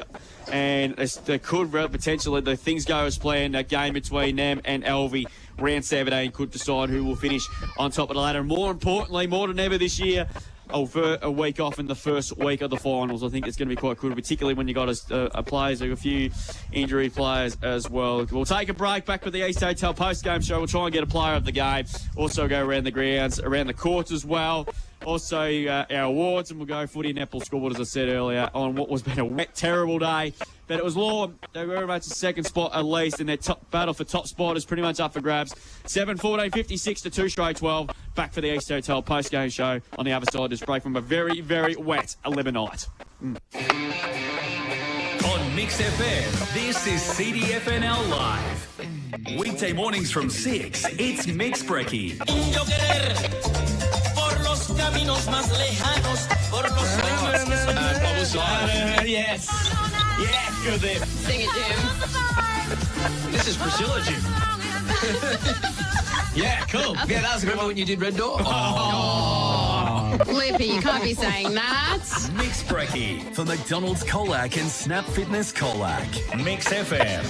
and they could potentially, the things go as planned. That game between them and Elvie, round 17, could decide who will finish on top of the ladder. And more importantly, more than ever this year, a week off in the first week of the finals. I think it's going to be quite good, particularly when you've got a few injury players as well. We'll take a break. Back with the East Hotel post-game show. We'll try and get a player of the game. Also go around the grounds, around the courts as well. Also our awards, and we'll go footy and netball scoreboard, as I said earlier, on what was been a wet, terrible day. But it was Lorne. They were very much a second spot at least, and their top battle for top spot is pretty much up for grabs. 7-14-56 to 2 straight 12. Back for the East Hotel post-game show on the other side of this break from a very, very wet 11 night. On Mix FM, this is CDFNL Live. Weekday mornings from 6, it's Mix Brekkie. Yes. Yeah, good there. Sing it, Jim. This is Priscilla, Jim. Yeah, cool. Yeah, that was a good one when you did Red Door. Lippy, you can't be saying that. Mix Brekkie for McDonald's Colac and Snap Fitness Colac. Mix FM.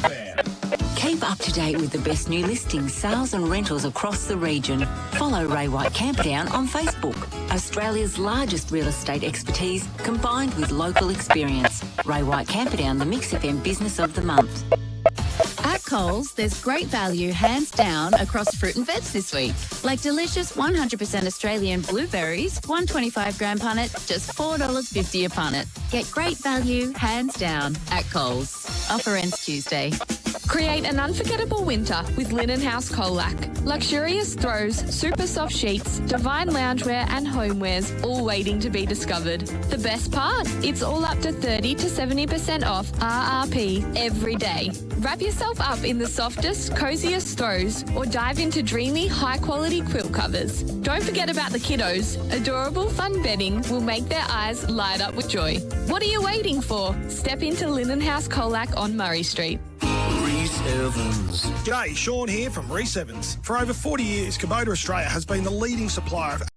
Keep up to date with the best new listings, sales and rentals across the region. Follow Ray White Camperdown on Facebook. Australia's largest real estate expertise combined with local experience. Ray White Camperdown, the Mix FM Business of the Month. At Coles, there's great value hands down across fruit and veg this week. Like delicious 100% Australian blueberries, 125 gram punnet, just $4.50 a punnet. Get great value hands down at Coles. Offer ends Tuesday. Create an unforgettable winter with Linen House Colac. Luxurious throws, super soft sheets, divine loungewear and homewares all waiting to be discovered. The best part? It's all up to 30 to 70% off RRP every day. Wrap yourself up in the softest, coziest throws or dive into dreamy, high-quality quilt covers. Don't forget about the kiddos. Adorable, fun bedding will make their eyes light up with joy. What are you waiting for? Step into Linen House Colac on Murray Street. G'day, Sean here from Reese Evans. For over 40 years, Kubota Australia has been the leading supplier of